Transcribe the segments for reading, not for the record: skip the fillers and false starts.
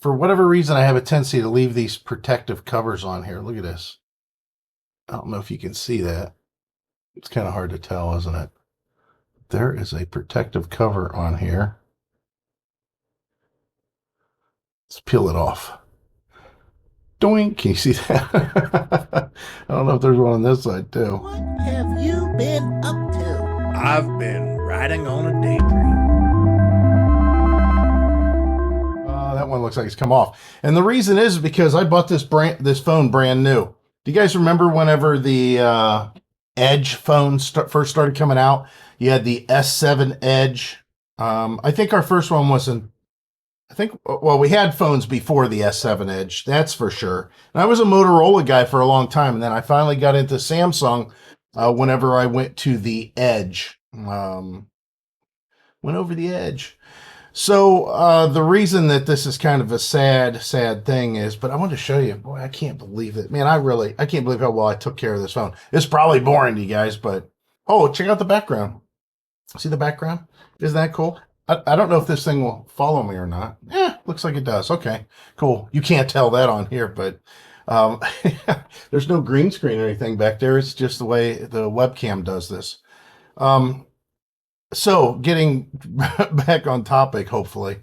for whatever reason, I have a tendency to leave these protective covers on here. Look at this. I don't know if you can see that. It's kind of hard to tell, isn't it? There is a protective cover on here. Let's peel it off. Doink! Can you see that? I don't know if there's one on this side too. What have you been up to? I've been riding on a daydream. That one looks like it's come off. And the reason is because I bought this phone brand new. Do you guys remember whenever the Edge phone first started coming out? You had the S7 Edge. I think our first one wasn't. Well, we had phones before the S7 Edge, that's for sure. And I was a Motorola guy for a long time, and then I finally got into Samsung whenever I went to the Edge. Went over the Edge. So the reason that this is kind of a sad thing is, but I wanted to show you, boy, I can't believe it. Man, I can't believe how well I took care of this phone. It's probably boring to you guys, but, oh, check out the background. See the background? Isn't that cool? I don't know if this thing will follow me or not. Looks like it does. Okay, cool. You can't tell that on here, but there's no green screen or anything back there. It's just the way the webcam does this. So getting back on topic, hopefully.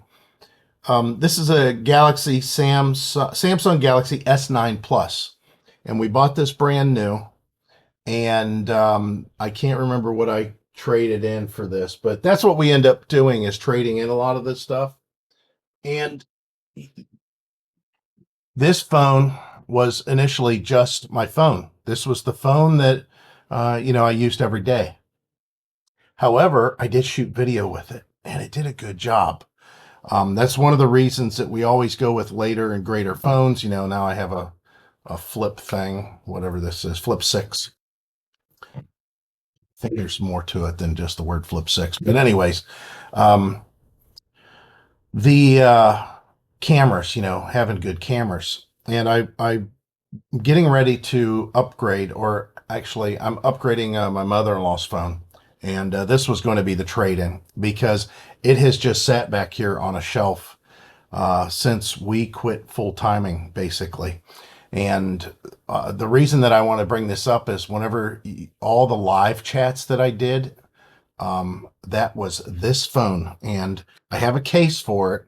This is a Samsung Galaxy S9 Plus, and we bought this brand new, and I can't remember what I traded in for this, but that's what we end up doing, is trading in a lot of this stuff. And this phone was initially just my phone. This was the phone that I used every day. However, I did shoot video with it, and it did a good job. That's one of the reasons that we always go with later and greater phones. Now I have a flip thing, whatever this is, flip 6. I think there's more to it than just the word flip 6. But anyways, the cameras, having good cameras. And I'm getting ready to upgrade, or actually I'm upgrading my mother-in-law's phone. And this was going to be the trade-in, because it has just sat back here on a shelf since we quit full-timing, basically. And the reason that I want to bring this up is whenever all the live chats that I did, that was this phone. And I have a case for it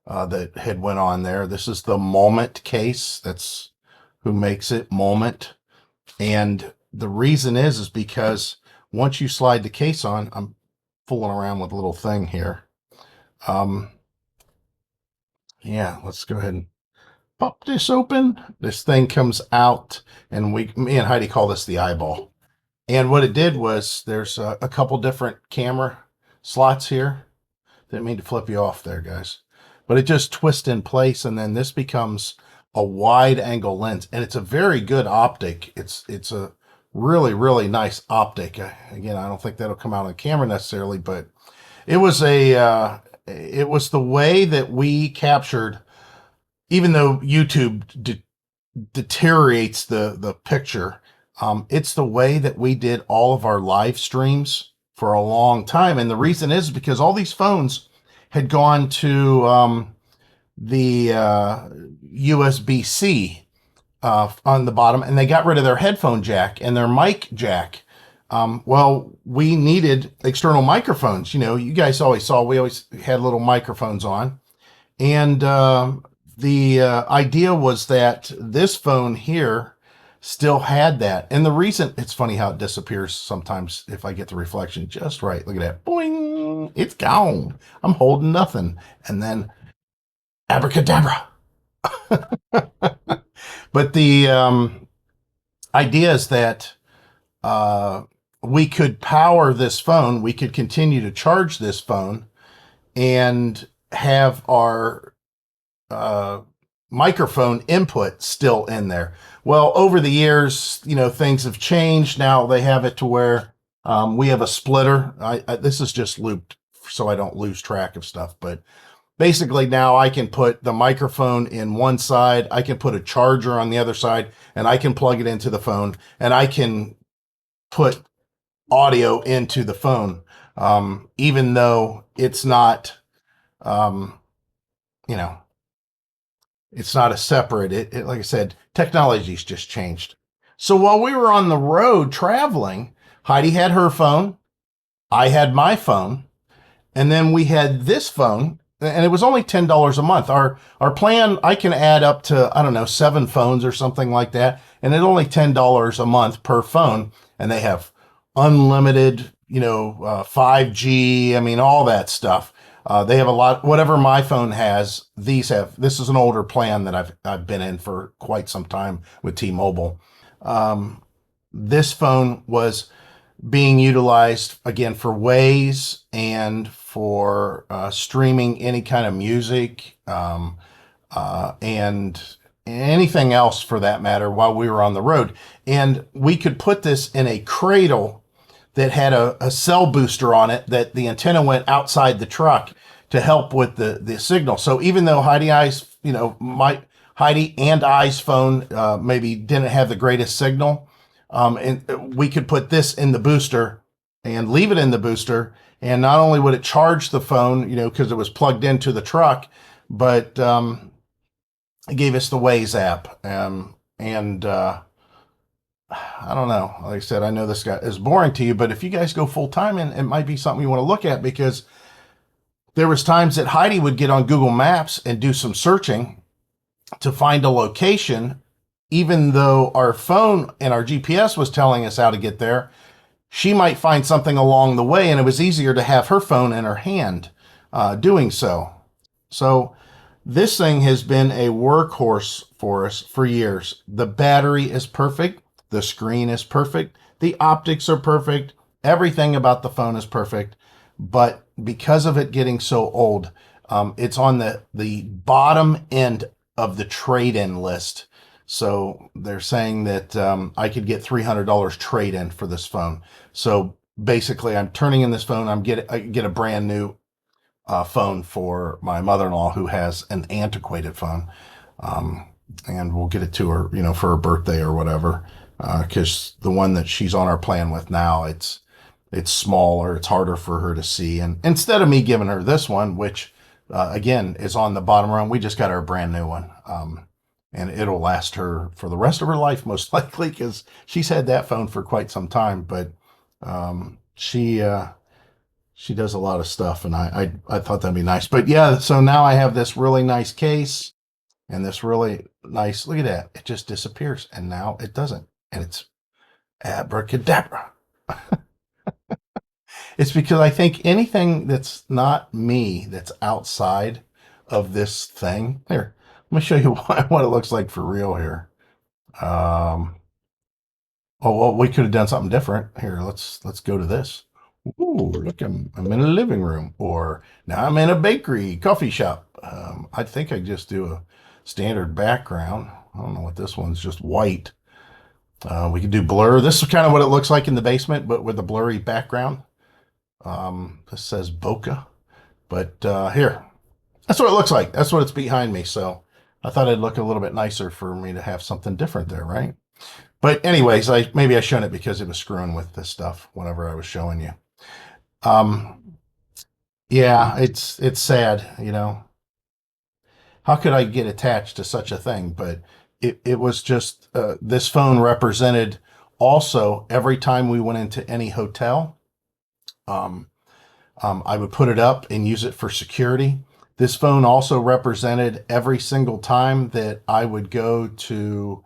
that had went on there. This is the Moment case. That's who makes it, Moment. And the reason is because once you slide the case on, I'm fooling around with a little thing here. Yeah, let's go ahead and pop this open. This thing comes out, and me and Heidi call this the eyeball. And what it did was, there's a couple different camera slots here. Didn't mean to flip you off there, guys. But it just twists in place, and then this becomes a wide angle lens. And it's a very good optic. It's a really, really nice optic. Again, I don't think that'll come out on camera necessarily, but it was the way that we captured, even though YouTube deteriorates the picture, it's the way that we did all of our live streams for a long time. And the reason is because all these phones had gone to the USB-C on the bottom, and they got rid of their headphone jack and their mic jack. Well, we needed external microphones. You guys always saw we always had little microphones on. And the idea was that this phone here still had that. And the reason, it's funny how it disappears sometimes if I get the reflection just right. Look at that. Boing! It's gone. I'm holding nothing. And then abracadabra. But the idea is that we could power this phone. We could continue to charge this phone and have our microphone input still in there. Well, over the years, things have changed. Now they have it to where we have a splitter. This is just looped so I don't lose track of stuff. But basically now I can put the microphone in one side, I can put a charger on the other side, and I can plug it into the phone, and I can put audio into the phone, even though it's not, It's not a separate, like I said, technology's just changed. So while we were on the road traveling, Heidi had her phone, I had my phone, and then we had this phone, and it was only $10 a month. Our plan, I can add up to, I don't know, 7 phones or something like that, and it's only $10 a month per phone, and they have unlimited, 5G, I mean, all that stuff. They have a lot, whatever my phone has, these have. This is an older plan that I've been in for quite some time with T-Mobile. This phone was being utilized again for Waze and for streaming any kind of music and anything else for that matter while we were on the road. And we could put this in a cradle that had a cell booster on it that the antenna went outside the truck to help with the signal. So even though Heidi and I's phone maybe didn't have the greatest signal, and we could put this in the booster and leave it in the booster. And not only would it charge the phone, because it was plugged into the truck, but it gave us the Waze app. I don't know. Like I said, I know this guy is boring to you, but if you guys go full time, and it might be something you want to look at, because there was times that Heidi would get on Google Maps and do some searching to find a location, even though our phone and our GPS was telling us how to get there. She might find something along the way, and it was easier to have her phone in her hand doing so. So this thing has been a workhorse for us for years. The battery is perfect. The screen is perfect. The optics are perfect. Everything about the phone is perfect. But because of it getting so old, it's on the bottom end of the trade-in list. So they're saying that I could get $300 trade-in for this phone. So basically, I'm turning in this phone. I get a brand new phone for my mother-in-law, who has an antiquated phone, and we'll get it to her, for her birthday or whatever. Because the one that she's on our plan with now, it's smaller, it's harder for her to see. And instead of me giving her this one, which again is on the bottom rung, we just got her a brand new one. And it'll last her for the rest of her life, most likely, because she's had that phone for quite some time. But she does a lot of stuff, and I thought that'd be nice. But yeah, so now I have this really nice case and this really nice, look at that, it just disappears, and now it doesn't. And it's abracadabra. It's because I think anything that's not me, that's outside of this thing. Here, let me show you what it looks like for real here. Oh, well, we could have done something different. Here, let's go to this. Ooh, look, I'm in a living room, or now I'm in a bakery, coffee shop. I think I just do a standard background. I don't know what this one's, just white. We could do blur. This is kind of what it looks like in the basement, but with a blurry background. This says Boca, but here, that's what it looks like. That's what it's behind me. So I thought it'd look a little bit nicer for me to have something different there, right? But anyways, maybe I shown it because it was screwing with this stuff whenever I was showing you. Yeah, it's sad, How could I get attached to such a thing? But it was just, this phone represented also every time we went into any hotel. I would put it up and use it for security. This phone also represented every single time that I would go to,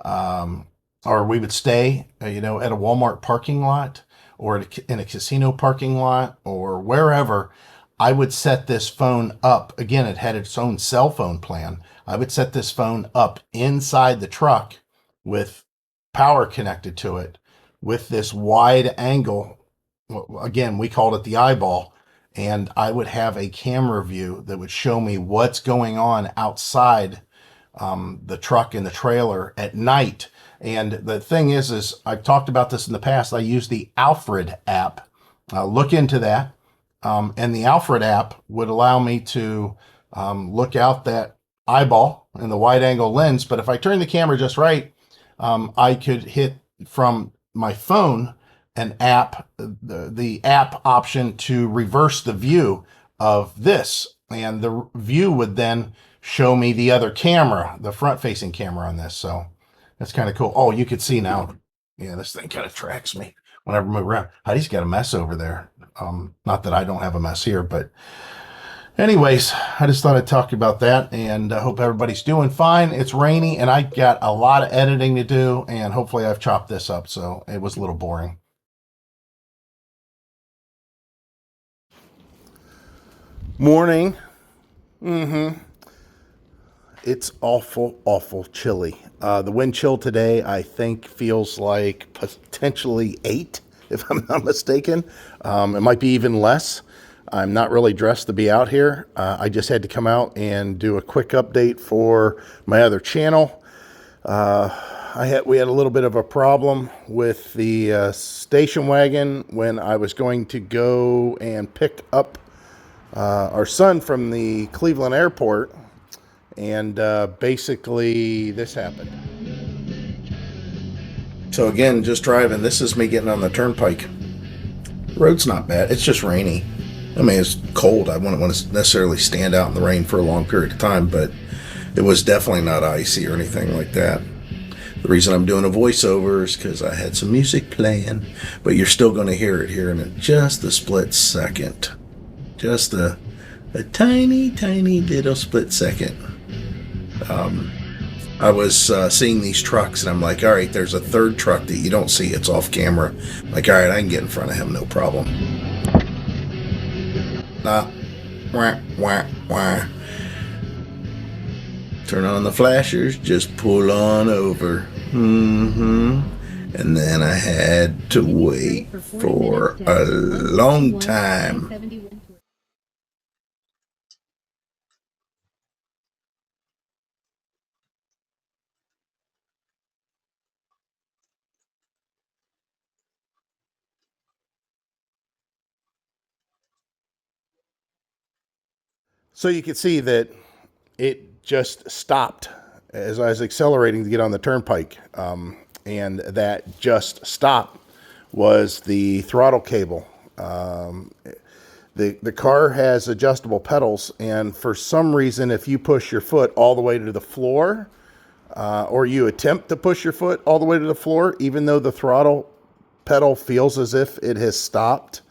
or we would stay, at a Walmart parking lot, or in a casino parking lot, or wherever. I would set this phone up. Again, it had its own cell phone plan. I would set this phone up inside the truck with power connected to it, with this wide angle. Again, we called it the eyeball. And I would have a camera view that would show me what's going on outside the truck and the trailer at night. And the thing is I've talked about this in the past. I use the Alfred app. Look into that. And the Alfred app would allow me to look out that eyeball and the wide angle lens. But if I turn the camera just right, I could hit from my phone an app, the app option to reverse the view of this. And the view would then show me the other camera, the front-facing camera on this. So that's kind of cool. Oh, you could see now. Yeah, this thing kind of tracks me whenever I move around. Heidi's got a mess over there. Not that I don't have a mess here, but anyways, I just thought I'd talk about that, and I hope everybody's doing fine. It's rainy, and I got a lot of editing to do, and hopefully I've chopped this up, so it was a little boring. Morning. It's awful chilly. The wind chill today, I think, feels like potentially 8, if I'm not mistaken. It might be even less. I'm not really dressed to be out here. I just had to come out and do a quick update for my other channel. We had a little bit of a problem with the station wagon when I was going to go and pick up our son from the Cleveland airport, and basically this happened. So again, just driving. This is me getting on the turnpike. The road's not bad. It's just rainy. I mean, it's cold. I wouldn't want to necessarily stand out in the rain for a long period of time, but it was definitely not icy or anything like that. The reason I'm doing a voiceover is because I had some music playing, but you're still going to hear it here in just a split second. Just a tiny little split second. I was seeing these trucks, and I'm like, all right, there's a third truck that you don't see. It's off camera. I'm like, all right, I can get in front of him, no problem. Wah. Turn on the flashers, just pull on over. And then I had to wait for a long time. So you can see that it just stopped as I was accelerating to get on the turnpike. And that just stop was the throttle cable. The car has adjustable pedals, and for some reason, if you push your foot all the way to the floor, or you attempt to push your foot all the way to the floor, even though the throttle pedal feels as if it has stopped,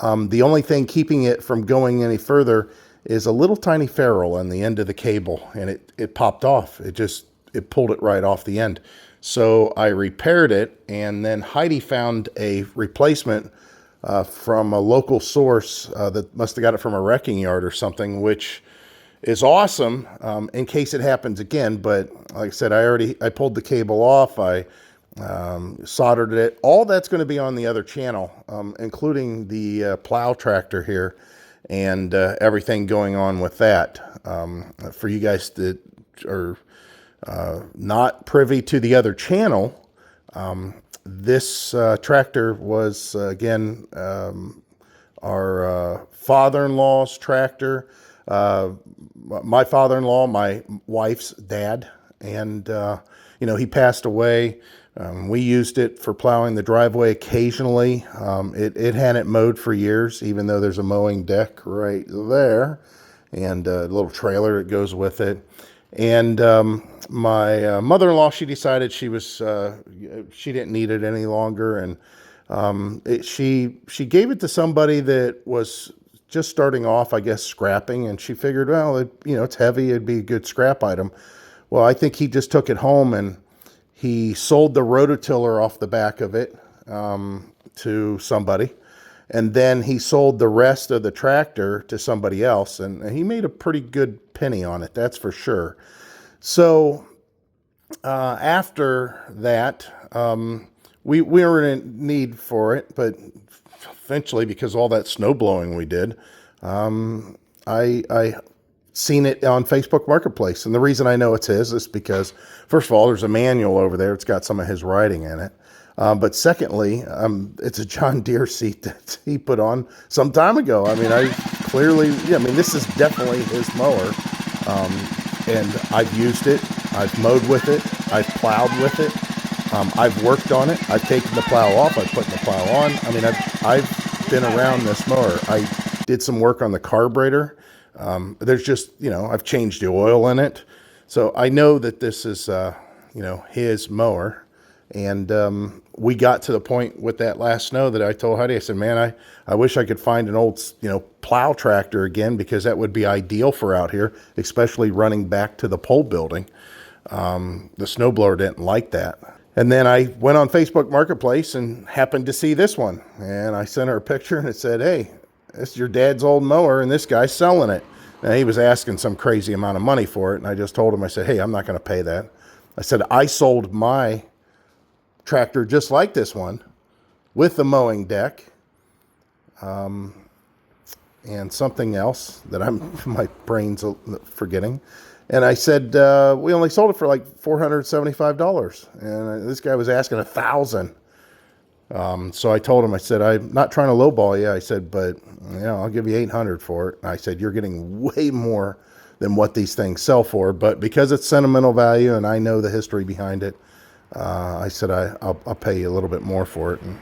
the only thing keeping it from going any further is a little tiny ferrule on the end of the cable, and it popped off. It pulled it right off the end. So I repaired it, and then Heidi found a replacement from a local source that must have got it from a wrecking yard or something, which is awesome in case it happens again. But like I said, I pulled the cable off. I soldered it. All that's going to be on the other channel, including the plow tractor here, and everything going on with that. For you guys that are not privy to the other channel, this tractor was, again, our father-in-law's tractor. My father-in-law, my wife's dad, and, he passed away. We used it for plowing the driveway occasionally. It hadn't mowed for years, even though there's a mowing deck right there and a little trailer that goes with it. And my mother-in-law, she decided she didn't need it any longer, and she gave it to somebody that was just starting off, I guess, scrapping, and she figured, well, it's heavy, it'd be a good scrap item. Well, I think he just took it home and he sold the rototiller off the back of it to somebody, and then he sold the rest of the tractor to somebody else, and he made a pretty good penny on it, that's for sure. So after that, we were in need for it, but eventually, because all that snow blowing we did, I seen it on Facebook Marketplace. And the reason I know it's his is because, first of all, there's a manual over there. It's got some of his writing in it. But secondly, it's a John Deere seat that he put on some time ago. I mean, this is definitely his mower. And I've used it. I've mowed with it. I've plowed with it. I've worked on it. I've taken the plow off. I've put the plow on. I mean, I've been around this mower. I did some work on the carburetor. There's just, I've changed the oil in it. So I know that this is, his mower. And we got to the point with that last snow that I told Heidi, I said, man, I wish I could find an old, plow tractor again, because that would be ideal for out here, especially running back to the pole building. The snowblower didn't like that. And then I went on Facebook Marketplace and happened to see this one. And I sent her a picture and it said, hey, this is your dad's old mower and this guy's selling it. Now he was asking some crazy amount of money for it. And I just told him, I said, hey, I'm not going to pay that. I said, I sold my tractor just like this one with the mowing deck and something else that my brain's forgetting. And I said, we only sold it for like $475. And this guy was asking $1,000. So I told him, I said, I'm not trying to lowball you. I said, but I'll give you $800 for it. And I said, you're getting way more than what these things sell for. But because it's sentimental value and I know the history behind it, I said, I'll pay you a little bit more for it. And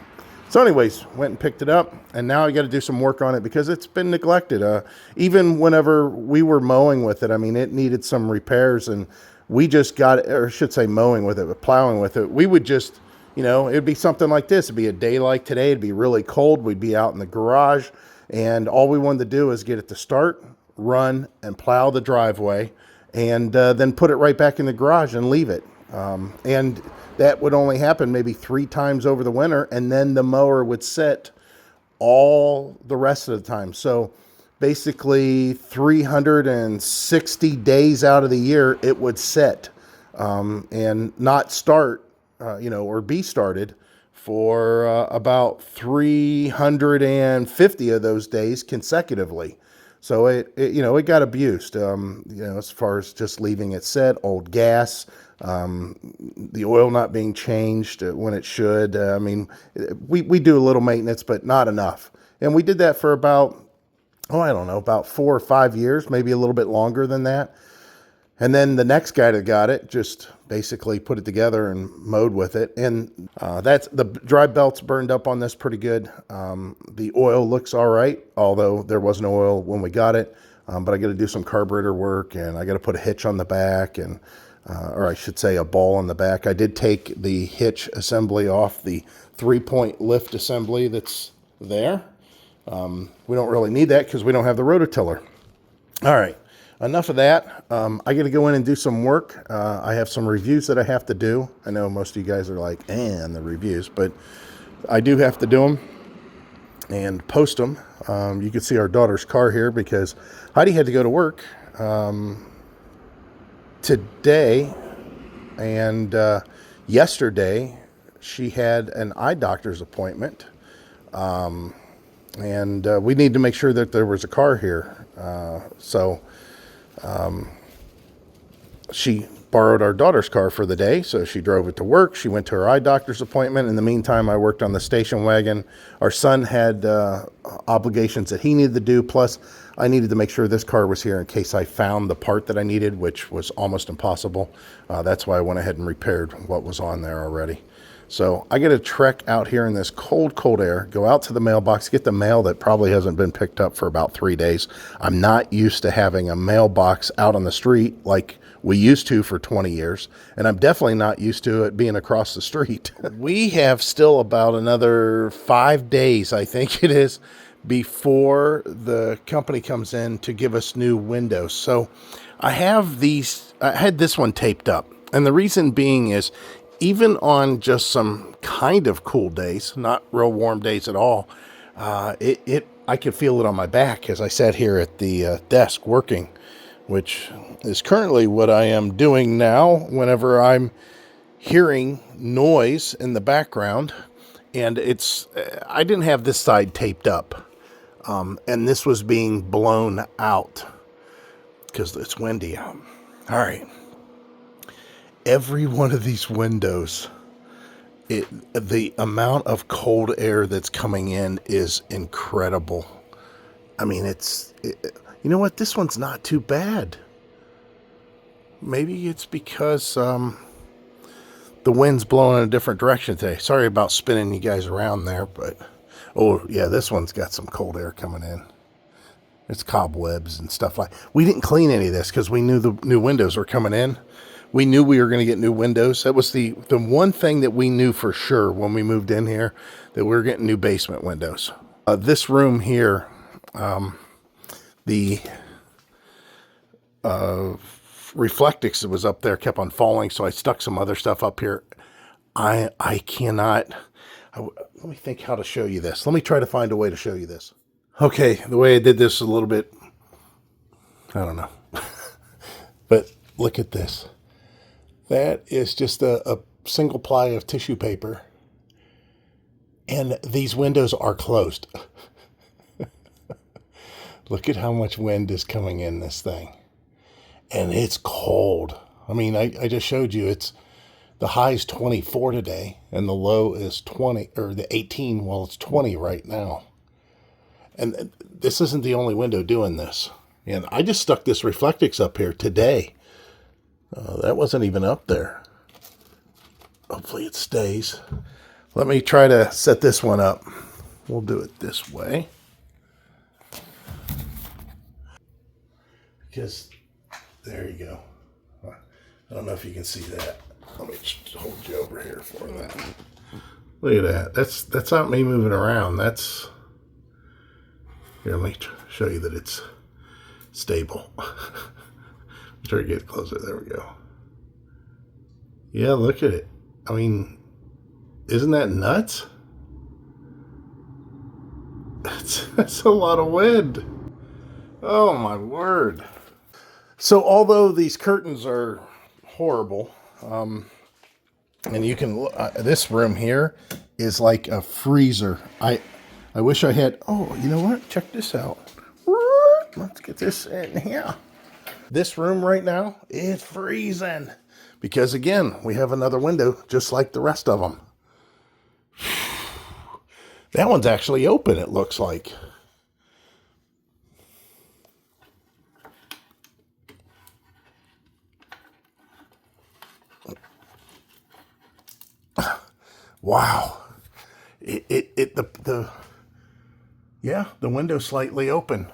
so anyways, went and picked it up, and now I got to do some work on it because it's been neglected. Even whenever we were mowing with it, I mean, it needed some repairs, and we just got it, or I should say mowing with it, but plowing with it. We would just, it'd be something like this. It'd be a day like today. It'd be really cold. We'd be out in the garage, and all we wanted to do is get it to start, run, and plow the driveway, and then put it right back in the garage and leave it. And that would only happen maybe 3 times over the winter, and then the mower would sit all the rest of the time. So basically 360 days out of the year, it would sit and not start, or be started for about 350 of those days consecutively. So it got abused, as far as just leaving it set, old gas, the oil not being changed when it should. I mean, we do a little maintenance, but not enough. And we did that for about 4 or 5 years, maybe a little bit longer than that. And then the next guy that got it just basically put it together and mowed with it. And that's the dry belt's burned up on this pretty good. The oil looks all right, although there was no oil when we got it. But I got to do some carburetor work, and I got to put a hitch on the back, and or I should say a ball on the back. I did take the hitch assembly off the 3-point lift assembly that's there. We don't really need that because we don't have the rototiller. All right. Enough of that. I got to go in and do some work. I have some reviews that I have to do. I know most of you guys are like, and the reviews, but I do have to do them and post them. You can see our daughter's car here because Heidi had to go to work today, and yesterday she had an eye doctor's appointment, and we need to make sure that there was a car here. So she borrowed our daughter's car for the day, so she drove it to work. She went to her eye doctor's appointment. In the meantime, I worked on the station wagon. Our son had obligations that he needed to do, plus I needed to make sure this car was here in case I found the part that I needed, which was almost impossible. That's why I went ahead and repaired what was on there already. So I got to trek out here in this cold, cold air, go out to the mailbox, get the mail that probably hasn't been picked up for about 3 days. I'm not used to having a mailbox out on the street like we used to for 20 years. And I'm definitely not used to it being across the street. We have still about another 5 days, I think it is, before the company comes in to give us new windows. So I had this one taped up. And the reason being is, even on just some kind of cool days, not real warm days at all, I could feel it on my back as I sat here at the desk working, which is currently what I am doing now whenever I'm hearing noise in the background. And I didn't have this side taped up, and this was being blown out because it's windy out. All right. Every one of these windows, the amount of cold air that's coming in is incredible. I mean, you know what? This one's not too bad. Maybe it's because the wind's blowing in a different direction today. Sorry about spinning you guys around there, but oh yeah, this one's got some cold air coming in. It's cobwebs and stuff like. We didn't clean any of this because we knew the new windows were coming in. We knew we were going to get new windows. That was the one thing that we knew for sure when we moved in here, that we were getting new basement windows. This room here, the reflectix that was up there kept on falling, so I stuck some other stuff up here. I cannot. Let me think how to show you this. Let me try to find a way to show you this. Okay, the way I did this is a little bit, I don't know. But look at this. That is just a single ply of tissue paper. And these windows are closed. Look at how much wind is coming in this thing. And it's cold. I mean, I just showed you, the high is 24 today, and the low is 20, or the 18, well, it's 20 right now. And this isn't the only window doing this. And I just stuck this reflectix up here today. That wasn't even up there. Hopefully it stays. Let me try to set this one up. We'll do it this way. Because, there you go. I don't know if you can see that. Let me just hold you over here for that. Look at that. That's not me moving around. That's... Here, let me show you that it's stable. Try to get closer. There we go. Yeah, look at it. I mean, isn't that nuts? That's a lot of wind. Oh, my word. So, although these curtains are horrible, and you can this room here is like a freezer. I wish I had, oh, you know what? Check this out. Let's get this in here. This room right now is freezing. Because again, we have another window just like the rest of them. That one's actually open, it looks like. Wow. Yeah, the window's slightly open.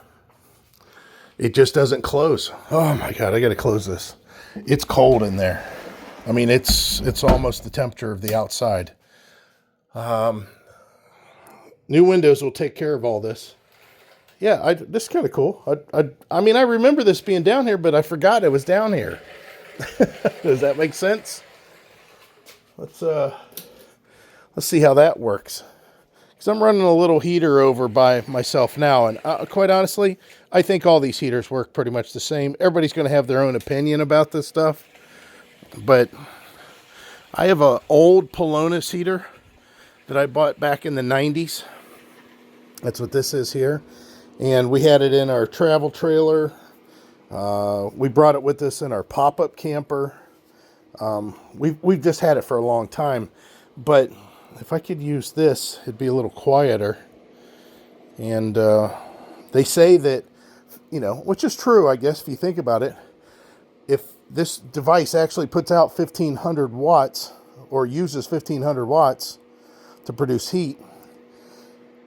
It just doesn't close. Oh my God, I gotta close this. It's cold in there. I mean, it's almost the temperature of the outside. New windows will take care of all this. Yeah, this is kind of cool. I mean, I remember this being down here, but I forgot it was down here. Does that make sense? Let's see how that works. Because I'm running a little heater over by myself now, and quite honestly, I think all these heaters work pretty much the same. Everybody's going to have their own opinion about this stuff, but I have an old Polonus heater that I bought back in the 90s. That's what this is here, and we had it in our travel trailer. We brought it with us in our pop-up camper. We've just had it for a long time, but if I could use this, it'd be a little quieter. And they say that, you know, which is true, I guess, if you think about it. If this device actually puts out 1,500 watts or uses 1,500 watts to produce heat,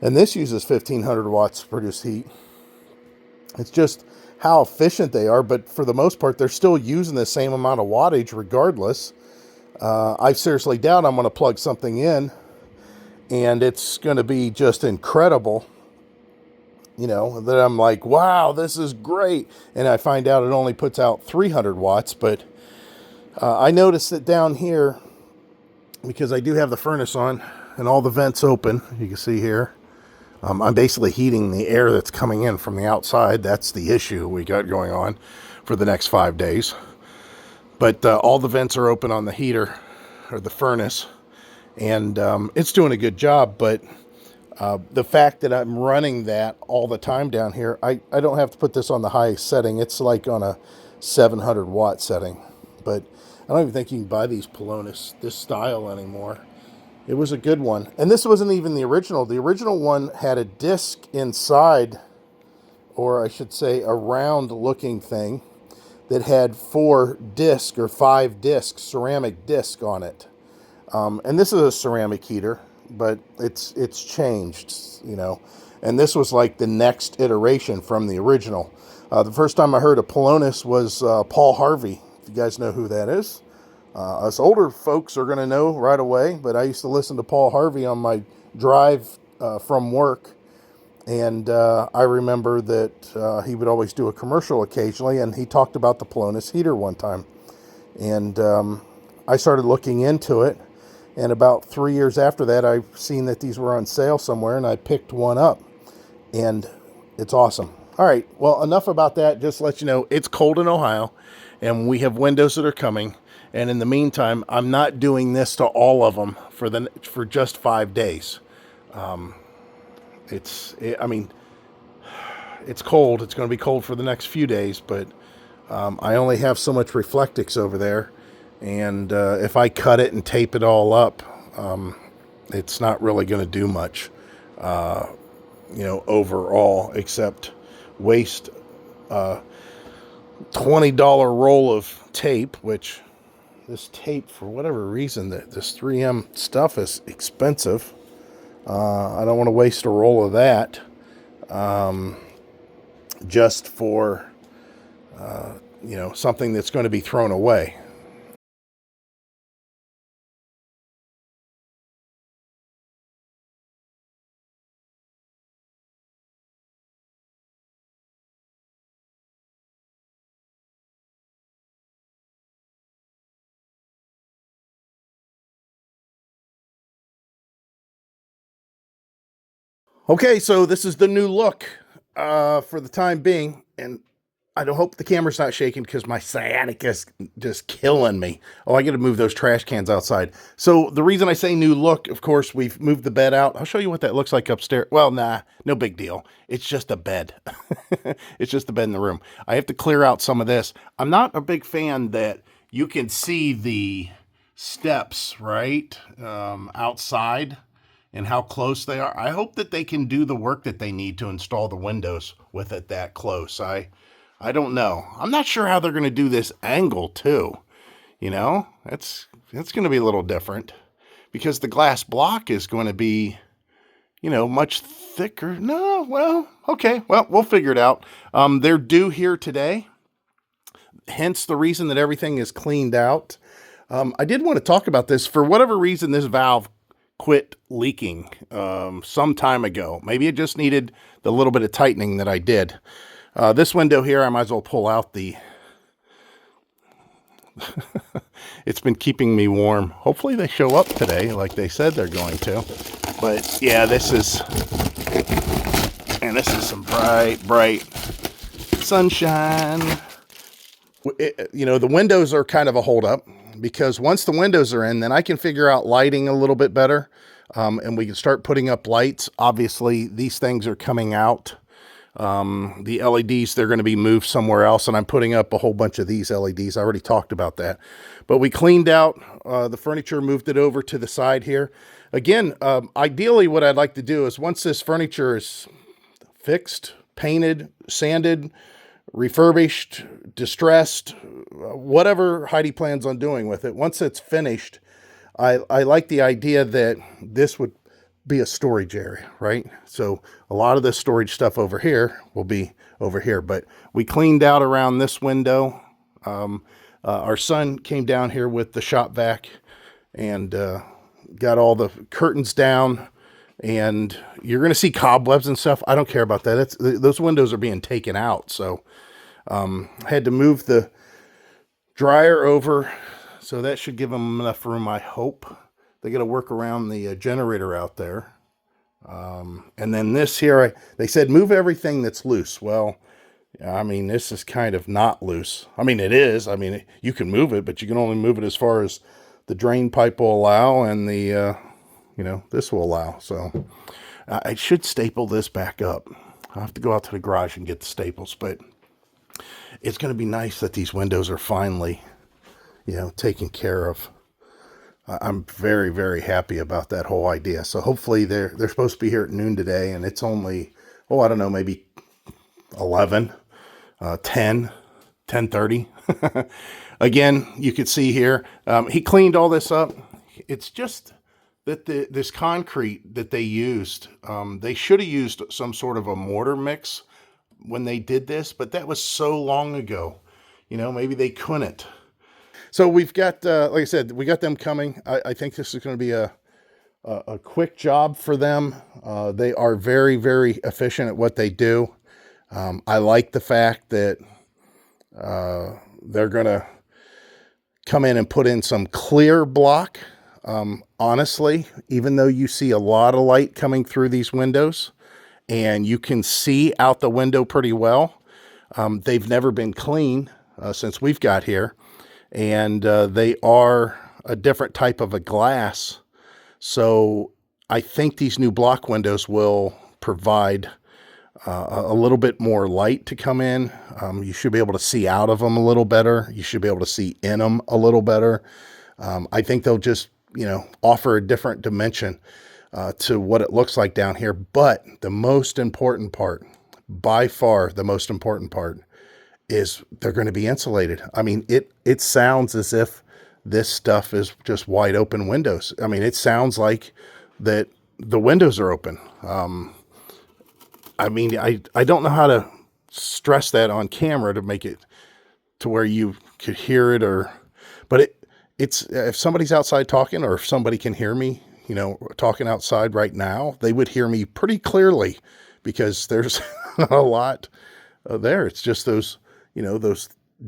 and this uses 1,500 watts to produce heat, it's just how efficient they are. But for the most part, they're still using the same amount of wattage regardless. I seriously doubt I'm going to plug something in and it's going to be just incredible, you know, that I'm like, wow, this is great. And I find out it only puts out 300 watts. But I noticed that down here, because I do have the furnace on and all the vents open, you can see here, I'm basically heating the air that's coming in from the outside. That's the issue we got going on for the next 5 days. But all the vents are open on the heater or the furnace, and it's doing a good job. But the fact that I'm running that all the time down here, I don't have to put this on the highest setting. It's like on a 700 watt setting. But I don't even think you can buy these Polonus, this style, anymore. It was a good one. And this wasn't even the original. The original one had a disc inside, or I should say a round looking thing, that had 4 discs or 5 discs, ceramic disc on it. And this is a ceramic heater, but it's changed, you know. And this was like the next iteration from the original. The first time I heard of Polonus was Paul Harvey. If you guys know who that is. Us older folks are going to know right away, but I used to listen to Paul Harvey on my drive from work. And I remember that he would always do a commercial occasionally, and he talked about the Polonus heater one time. And I started looking into it, and about 3 years after that, I've seen that these were on sale somewhere, and I picked one up, and it's awesome. All right, well, enough about that. Just to let you know, it's cold in Ohio, and we have windows that are coming. And in the meantime, I'm not doing this to all of them for just 5 days. It's cold. It's going to be cold for the next few days, but I only have so much Reflectix over there. And if I cut it and tape it all up, it's not really going to do much, overall, except waste a $20 roll of tape, which this tape, for whatever reason, this 3M stuff is expensive. I don't want to waste a roll of that just for, something that's going to be thrown away. Okay, so this is the new look for the time being, and I don't hope the camera's not shaking because my sciatica is just killing me. Oh, I got to move those trash cans outside. So the reason I say new look, of course, we've moved the bed out. I'll show you what that looks like upstairs. Well, nah, no big deal. It's just a bed. It's just the bed in the room. I have to clear out some of this. I'm not a big fan that you can see the steps, right, outside, and how close they are. I hope that they can do the work that they need to install the windows with it that close. I don't know. I'm not sure how they're going to do this angle too. That's going to be a little different because the glass block is going to be, much thicker. No, well, okay. Well, we'll figure it out. They're due here today. Hence the reason that everything is cleaned out. I did want to talk about this. For whatever reason, this valve quit leaking some time ago. Maybe it just needed the little bit of tightening that I did. This window here, I might as well pull out the... It's been keeping me warm. Hopefully they show up today like they said they're going to. But yeah, this is some bright sunshine. The windows are kind of a holdup because once the windows are in, then I can figure out lighting a little bit better. And we can start putting up lights. Obviously, these things are coming out. The LEDs, they're going to be moved somewhere else, and I'm putting up a whole bunch of these LEDs. I already talked about that. But we cleaned out the furniture, moved it over to the side here. Again, ideally what I'd like to do is once this furniture is fixed, painted, sanded, refurbished, distressed, whatever Heidi plans on doing with it, once it's finished, I like the idea that this would be a storage area, right? So a lot of this storage stuff over here will be over here, but we cleaned out around this window. Our son came down here with the shop vac and got all the curtains down, and you're going to see cobwebs and stuff. I don't care about that. Those windows are being taken out. So I had to move the dryer over, so that should give them enough room, I hope. They got to work around the generator out there. And then this here, they said move everything that's loose. Well, I mean, this is kind of not loose. I mean, it is. I mean, you can move it, but you can only move it as far as the drain pipe will allow and the, this will allow. So I should staple this back up. I'll have to go out to the garage and get the staples, but it's going to be nice that these windows are finally, taken care of. I'm very, very happy about that whole idea. So hopefully they're supposed to be here at noon today, and it's only, I don't know, maybe 11, 10, 10:30. Again, you could see here, he cleaned all this up. It's just that this concrete that they used, they should have used some sort of a mortar mix when they did this, but that was so long ago. Maybe they couldn't. So we've got, like I said, we got them coming. I think this is going to be a quick job for them. They are very, very efficient at what they do. I like the fact that they're going to come in and put in some clear block. Honestly, even though you see a lot of light coming through these windows and you can see out the window pretty well, they've never been clean since we've got here. And they are a different type of a glass. So I think these new block windows will provide a little bit more light to come in. You should be able to see out of them a little better. You should be able to see in them a little better. I think they'll just, offer a different dimension to what it looks like down here. But the most important part, by far the most important part, is they're going to be insulated. I mean, it sounds as if this stuff is just wide open windows. I mean, it sounds like that the windows are open. I mean, I don't know how to stress that on camera to make it to where you could hear it, but it's if somebody's outside talking, or if somebody can hear me, talking outside right now, they would hear me pretty clearly, because there's not a lot there. It's just those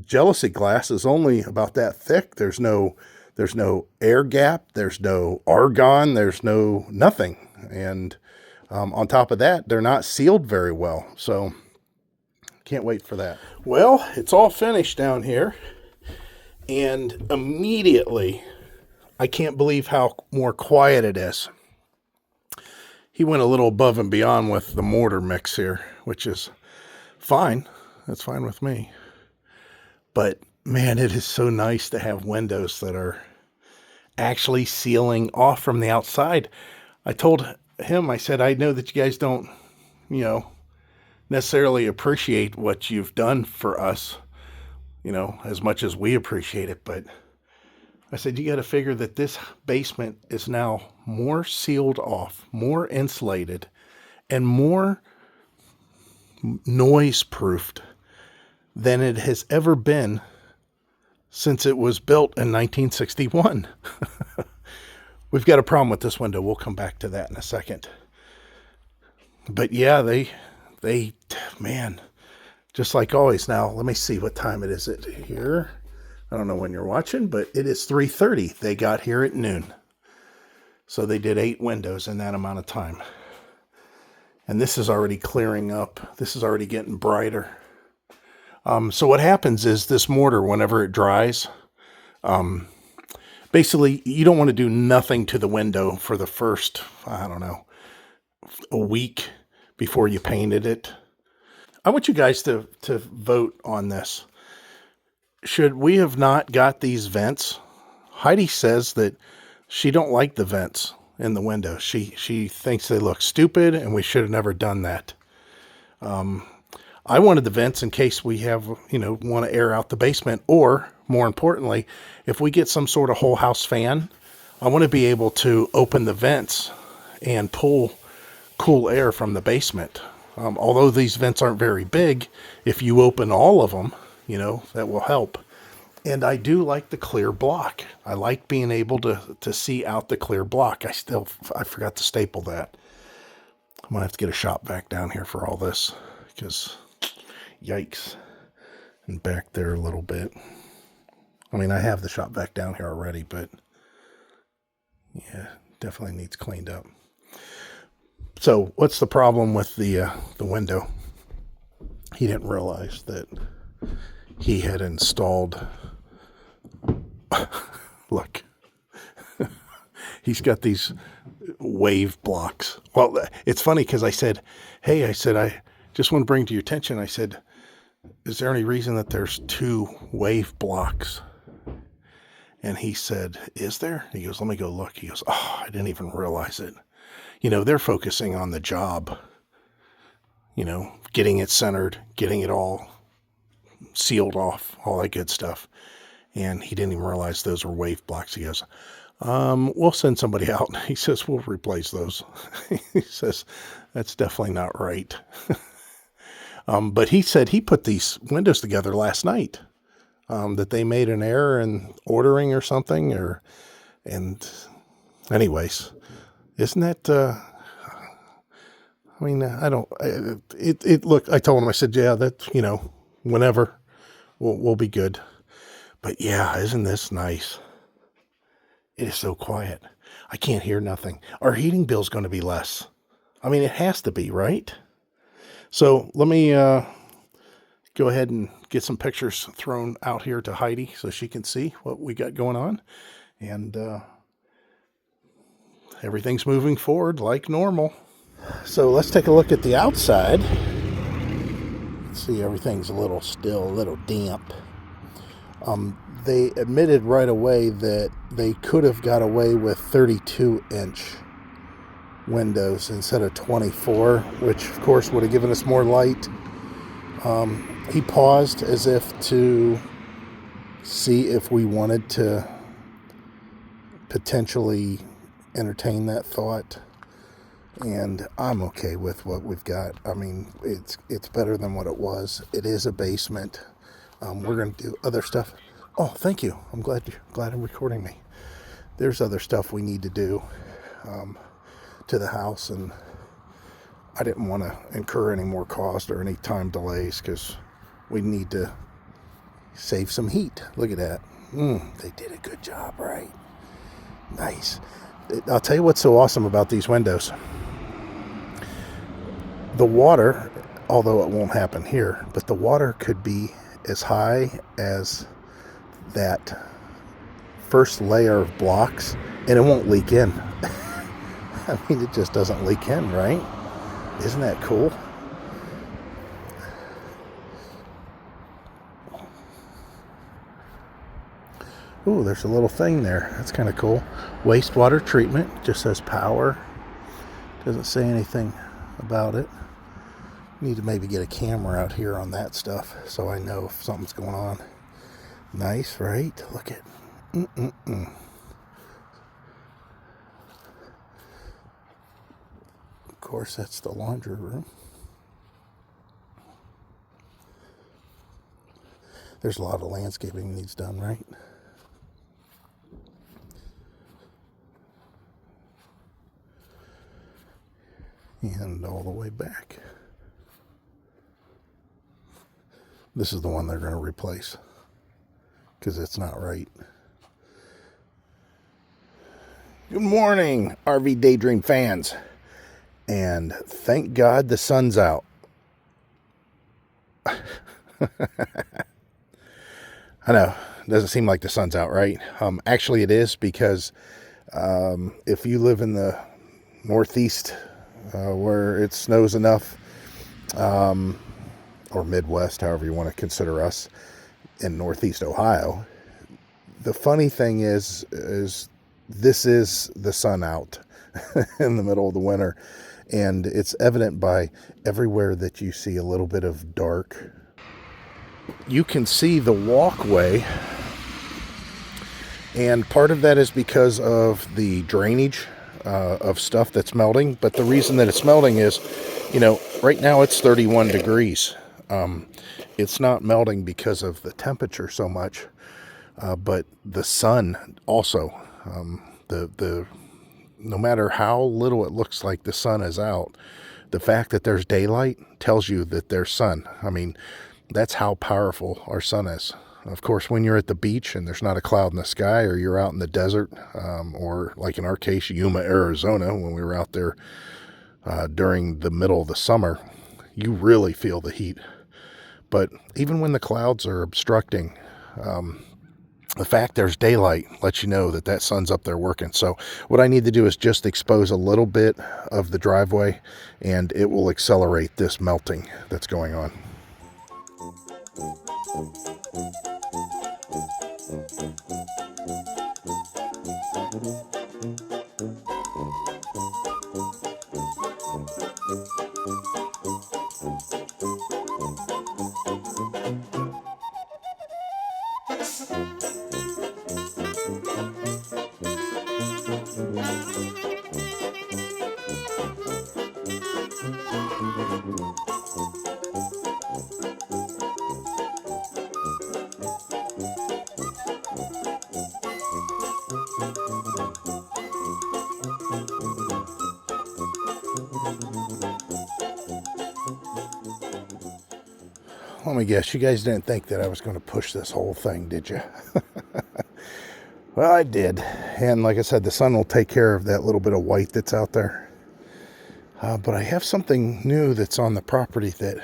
jealousy glass is only about that thick. There's no air gap. There's no argon. There's nothing. And on top of that, they're not sealed very well. So can't wait for that. Well, it's all finished down here. And immediately, I can't believe how more quiet it is. He went a little above and beyond with the mortar mix here, which is fine. That's fine with me. But man, it is so nice to have windows that are actually sealing off from the outside. I told him, I said, I know that you guys don't, necessarily appreciate what you've done for us, as much as we appreciate it. But I said, you got to figure that this basement is now more sealed off, more insulated, and more noise proofed than it has ever been since it was built in 1961. We've got a problem with this window. We'll come back to that in a second. But yeah, they, man, just like always. Now, let me see, what time it is here. I don't know when you're watching, but it is 3:30. They got here at noon. So they did 8 windows in that amount of time. And this is already clearing up. This is already getting brighter. So what happens is this mortar, whenever it dries, basically you don't want to do nothing to the window for the first, a week before you painted it. I want you guys to vote on this. Should we have not got these vents? Heidi says that she don't like the vents in the window. She thinks they look stupid and we should have never done that. I wanted the vents in case we have, want to air out the basement, or more importantly, if we get some sort of whole house fan, I want to be able to open the vents and pull cool air from the basement. Although these vents aren't very big, if you open all of them, that will help. And I do like the clear block. I like being able to see out the clear block. I forgot to staple that. I'm going to have to get a shop vac down here for all this, because yikes. And back there a little bit. I mean, I have the shop vac down here already, but yeah, definitely needs cleaned up. So what's the problem with the window? He didn't realize that he had installed, look, he's got these wave blocks. Well, it's funny because I said, I just want to bring to your attention. I said, is there any reason that there's 2 wave blocks? And he said, is there? He goes, let me go look. He goes, oh, I didn't even realize it. They're focusing on the job, getting it centered, getting it all sealed off, all that good stuff. And he didn't even realize those were wave blocks. He goes, we'll send somebody out. He says, we'll replace those. He says, that's definitely not right. But he said he put these windows together last night, that they made an error in ordering or something, and anyways, isn't that, I mean, I don't, look, I told him, I said, yeah, that, whenever we'll be good. But yeah, isn't this nice? It is so quiet. I can't hear nothing. Our heating bill's going to be less. I mean, it has to be, right? So let me go ahead and get some pictures thrown out here to Heidi so she can see what we got going on. And everything's moving forward like normal. So let's take a look at the outside. Let's see, everything's a little damp. They admitted right away that they could have got away with 32-inch windows instead of 24, which of course would have given us more light. He paused as if to see if we wanted to potentially entertain that thought. And I'm okay with what we've got. I mean, it's better than what it was. It is a basement. We're going to do other stuff. Oh, thank you. I'm glad I'm recording me. There's other stuff we need to do to the house, and I didn't want to incur any more cost or any time delays because we need to save some heat. Look at that. They did a good job, right? Nice. I'll tell you what's so awesome about these windows. The water, although it won't happen here, but the water could be as high as that first layer of blocks, and it won't leak in. I mean, it just doesn't leak in, right? Isn't that cool? Ooh, there's a little thing there. That's kind of cool. Wastewater treatment. Just says power. Doesn't say anything about it. Need to maybe get a camera out here on that stuff so I know if something's going on. Nice, right? Look at. Of course, that's the laundry room. There's a lot of landscaping needs done, right? And all the way back. This is the one they're going to replace because it's not right. Good morning, RV Daydream fans. And thank God the sun's out. I know, it doesn't seem like the sun's out, right? Actually, it is, because if you live in the Northeast where it snows enough, or Midwest, however you want to consider us, in Northeast Ohio, the funny thing is this is the sun out in the middle of the winter, and it's evident by everywhere that you see a little bit of dark. You can see the walkway, and part of that is because of the drainage of stuff that's melting. But the reason that it's melting is, right now it's 31 degrees. It's not melting because of the temperature so much, but the sun also, no matter how little it looks like the sun is out, the fact that there's daylight tells you that there's sun. I mean, that's how powerful our sun is. Of course, when you're at the beach and there's not a cloud in the sky, or you're out in the desert, or like in our case, Yuma, Arizona, when we were out there during the middle of the summer, you really feel the heat. But even when the clouds are obstructing, the fact there's daylight lets you know that sun's up there working. So what I need to do is just expose a little bit of the driveway, and it will accelerate this melting that's going on. Let me guess, you guys didn't think that I was going to push this whole thing, did you? Well, I did. And like I said, the sun will take care of that little bit of white that's out there. But I have something new that's on the property that,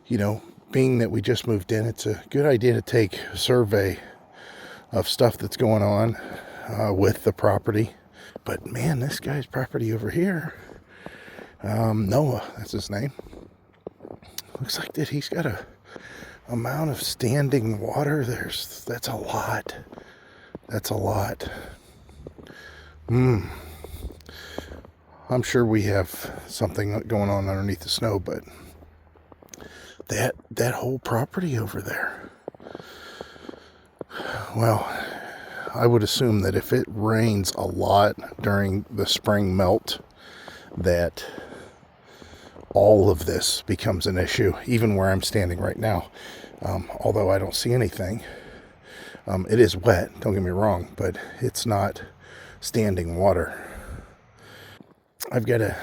you know, being that we just moved in, it's a good idea to take a survey of stuff that's going on with the property. But man, this guy's property over here, Noah, that's his name. Looks like that he's got a amount of standing water. That's a lot. That's a lot. I'm sure we have something going on underneath the snow, but that whole property over there. Well, I would assume that if it rains a lot during the spring melt, that all of this becomes an issue, even where I'm standing right now. Although I don't see anything. It is wet, don't get me wrong, but it's not standing water. I've got to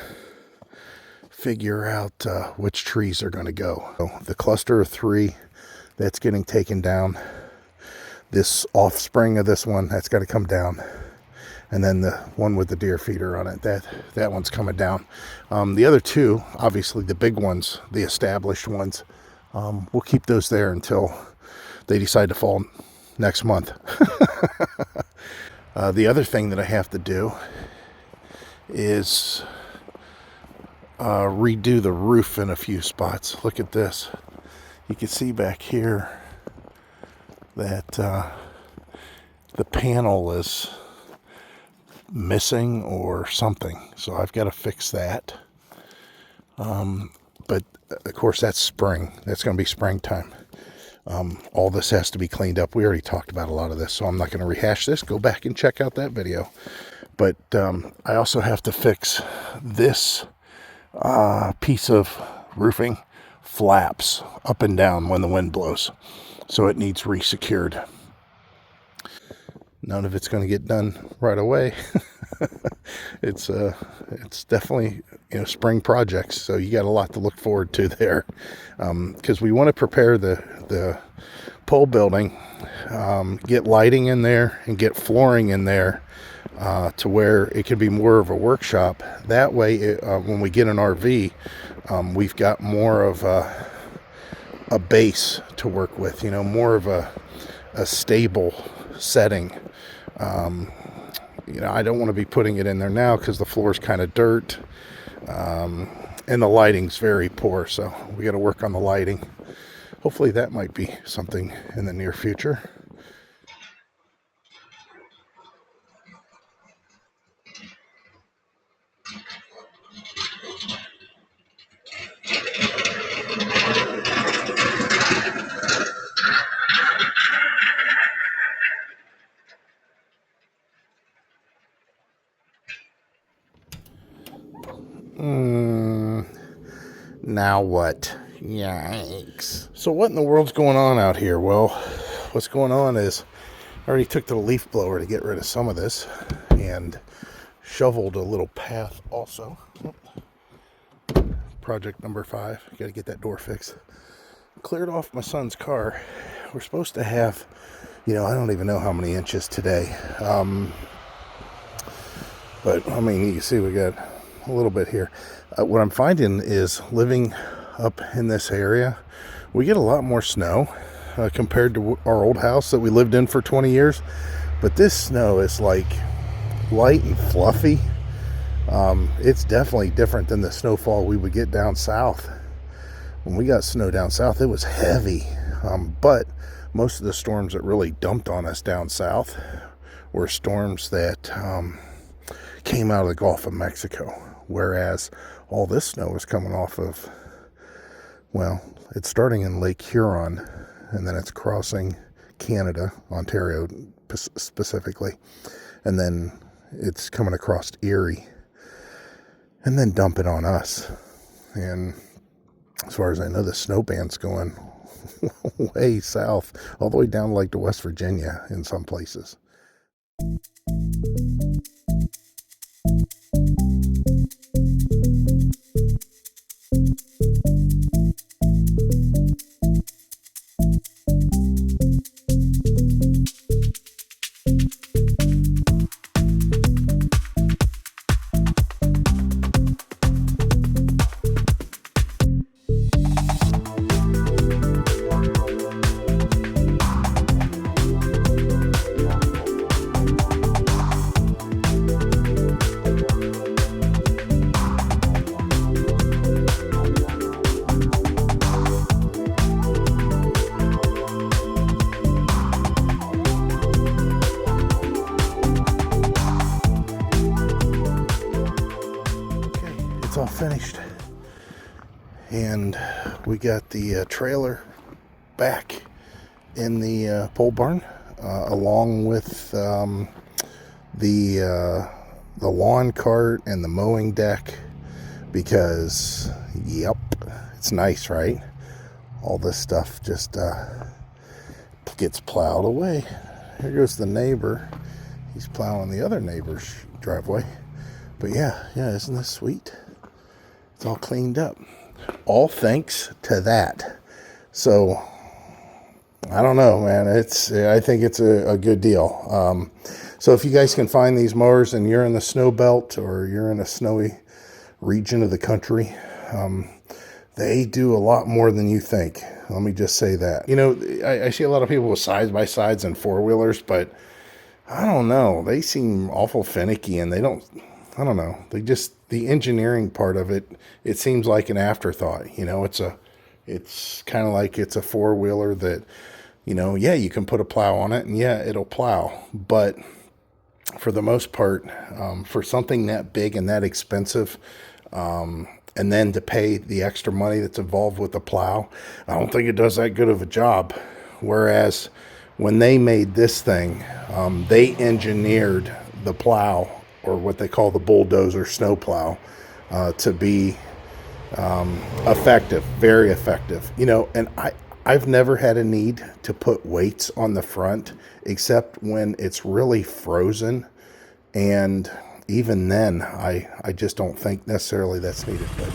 figure out which trees are going to go. So the cluster of 3 that's getting taken down, this offspring of this one, that's got to come down. And then the one with the deer feeder on it, that one's coming down. The other 2, obviously the big ones, the established ones, we'll keep those there until they decide to fall next month. The other thing that I have to do is redo the roof in a few spots. Look at this. You can see back here that the panel is missing or something, so I've got to fix that. But of course that's spring. That's going to be springtime. All this has to be cleaned up. We already talked about a lot of this, so I'm not going to rehash this. Go back and check out that video. But I also have to fix this piece of roofing flaps up and down when the wind blows, so it needs re-secured. None of it's going to get done right away. It's definitely, you know, spring projects, so you got a lot to look forward to there. Because we want to prepare the pole building, get lighting in there and get flooring in there to where it can be more of a workshop. That way, when we get an RV, we've got more of a base to work with, you know, more of a stable setting. You know, I don't want to be putting it in there now because the floor's kind of dirt, and the lighting's very poor, so we got to work on the lighting. Hopefully that might be something in the near future. Now what? Yikes. So what in the world's going on out here? Well, what's going on is I already took the leaf blower to get rid of some of this and shoveled a little path also. Project number 5. Got to get that door fixed. Cleared off my son's car. We're supposed to have, you know, I don't even know how many inches today. But I mean, you can see we got a little bit here. What I'm finding is living up in this area, we get a lot more snow compared to our old house that we lived in for 20 years. But this snow is like light and fluffy. It's definitely different than the snowfall we would get down south. When we got snow down south, it was heavy. But most of the storms that really dumped on us down south were storms that came out of the Gulf of Mexico. Whereas all this snow is coming off of, well, it's starting in Lake Huron, and then it's crossing Canada, Ontario specifically, and then it's coming across Erie and then dumping on us. And as far as I know, the snow band's going way south, all the way down like to West Virginia in some places. It's all finished, and we got the trailer back in the pole barn, along with the lawn cart and the mowing deck, because yep, it's nice, right? All this stuff just gets plowed away. Here goes the neighbor. He's plowing the other neighbor's driveway. But yeah, isn't this sweet? It's all cleaned up. All thanks to that. So, I don't know, man. I think it's a good deal. So if you guys can find these mowers and you're in the snow belt or you're in a snowy region of the country, they do a lot more than you think. Let me just say that. You know, I see a lot of people with side-by-sides and four-wheelers, but I don't know. They seem awful finicky, and I don't know. The engineering part of it, it seems like an afterthought. You know, it's kind of like it's a four-wheeler that, you know, yeah, you can put a plow on it, and yeah, it'll plow. But for the most part, for something that big and that expensive, and then to pay the extra money that's involved with the plow, I don't think it does that good of a job. Whereas when they made this thing, they engineered the plow, or what they call the bulldozer snow plow, to be effective, very effective. You know, and I've never had a need to put weights on the front, except when it's really frozen. And even then, I just don't think necessarily that's needed. But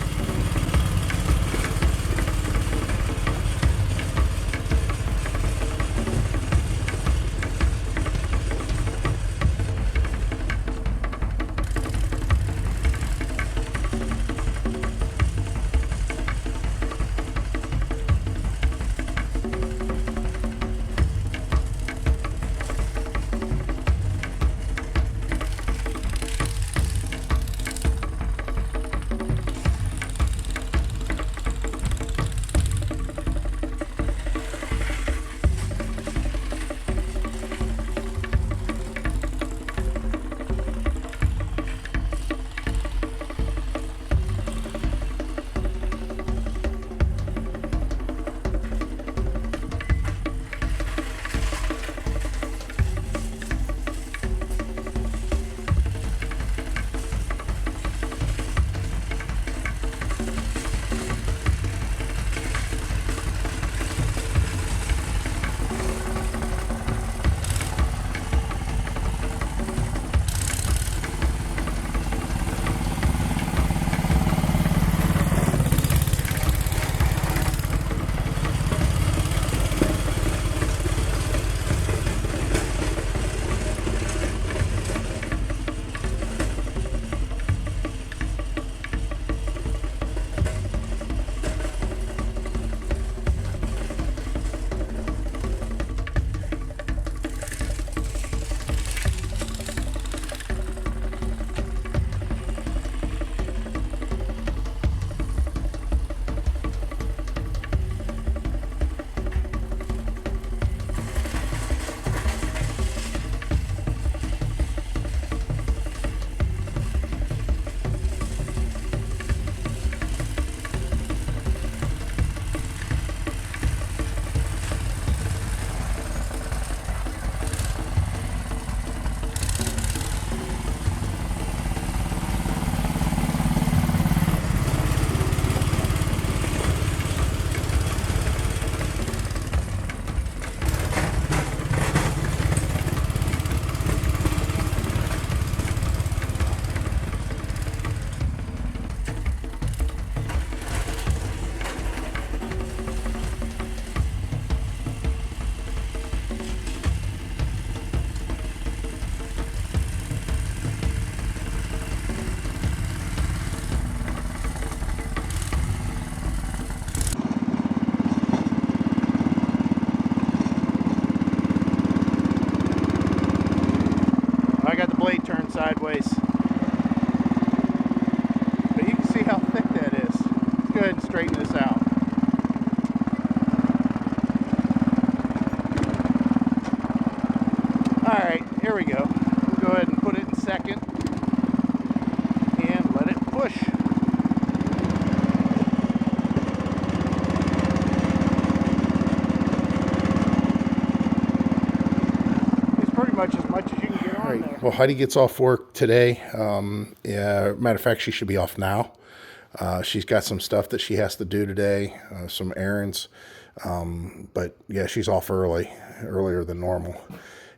blade turned sideways. But you can see how thick that is. Let's go ahead and straighten this out. Alright, here we go. We'll go ahead and put it in second and let it push. It's pretty much as you can get on there. Well, Heidi gets off work today. Yeah, matter of fact, she should be off now. She's got some stuff that she has to do today, some errands. But yeah, she's off earlier than normal.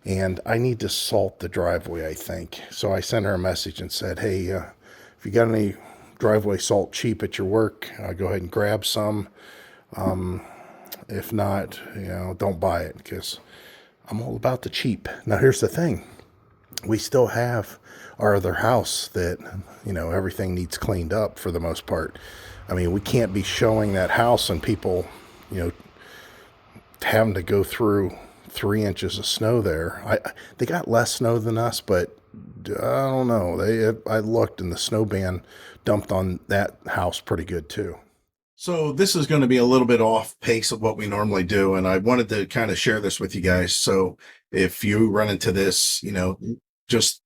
And I need to salt the driveway, I think. So I sent her a message and said, hey, if you got any driveway salt cheap at your work, go ahead and grab some. If not, don't buy it, because I'm all about the cheap. Now, here's the thing. We still have our other house that, everything needs cleaned up for the most part. I mean, we can't be showing that house and people, having to go through 3 inches of snow there. They got less snow than us, but I don't know. I looked, and the snow ban dumped on that house pretty good too. So this is going to be a little bit off pace of what we normally do, and I wanted to kind of share this with you guys. So if you run into this, just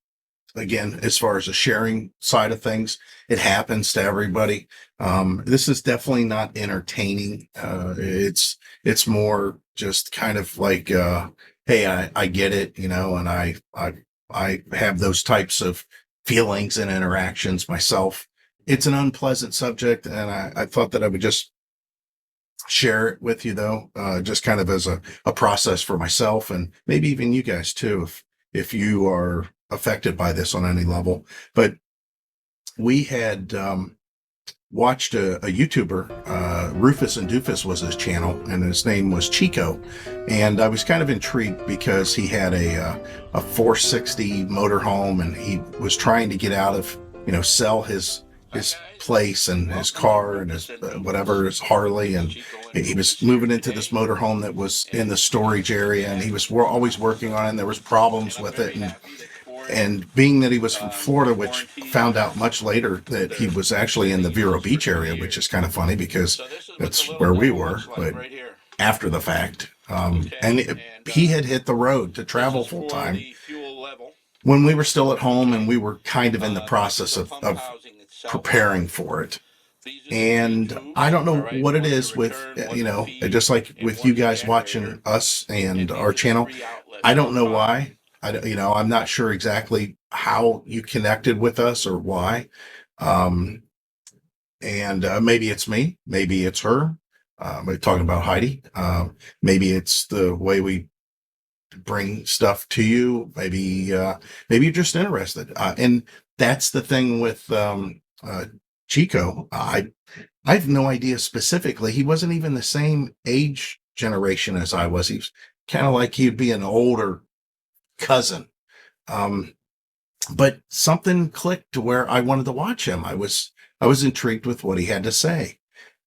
again, as far as the sharing side of things, it happens to everybody. This is definitely not entertaining. It's more just kind of like, hey, I get it, and I have those types of feelings and interactions myself. It's an unpleasant subject, and I thought that I would just share it with you, though, just kind of as a process for myself, and maybe even you guys too, if you are affected by this on any level. But we had watched a YouTuber, Rufus and Doofus was his channel, and his name was Chico. And I was kind of intrigued because he had a 460 motorhome, and he was trying to get out of, sell his place and his car and his his Harley, and he was moving into this motorhome that was in the storage area, and we're always working on it, and there was problems with it. And being that he was from Florida, which found out much later that he was actually in the Vero Beach area, which is kind of funny because that's where we were, but after the fact. He had hit the road to travel full time when we were still at home, and we were kind of in the process of preparing for it. And I don't know what it is with, just like with you guys watching us and our channel, I don't know why. I'm not sure exactly how you connected with us or why. Maybe it's me, maybe it's her. We're talking about Heidi. Maybe it's the way we bring stuff to you. Maybe you're just interested. And that's the thing with Chico. I have no idea specifically. He wasn't even the same age generation as I was. He was kind of like he'd be an older cousin. But something clicked to where I wanted to watch him. I was intrigued with what he had to say.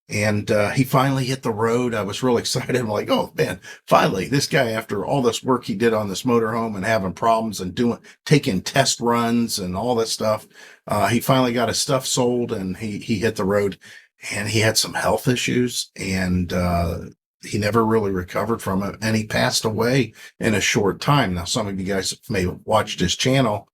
And he finally hit the road. I was real excited. I'm like, oh man, finally, this guy, after all this work he did on this motorhome and having problems and taking test runs and all that stuff, he finally got his stuff sold, and he hit the road. And he had some health issues, and he never really recovered from it, and he passed away in a short time. Now, some of you guys may have watched his channel,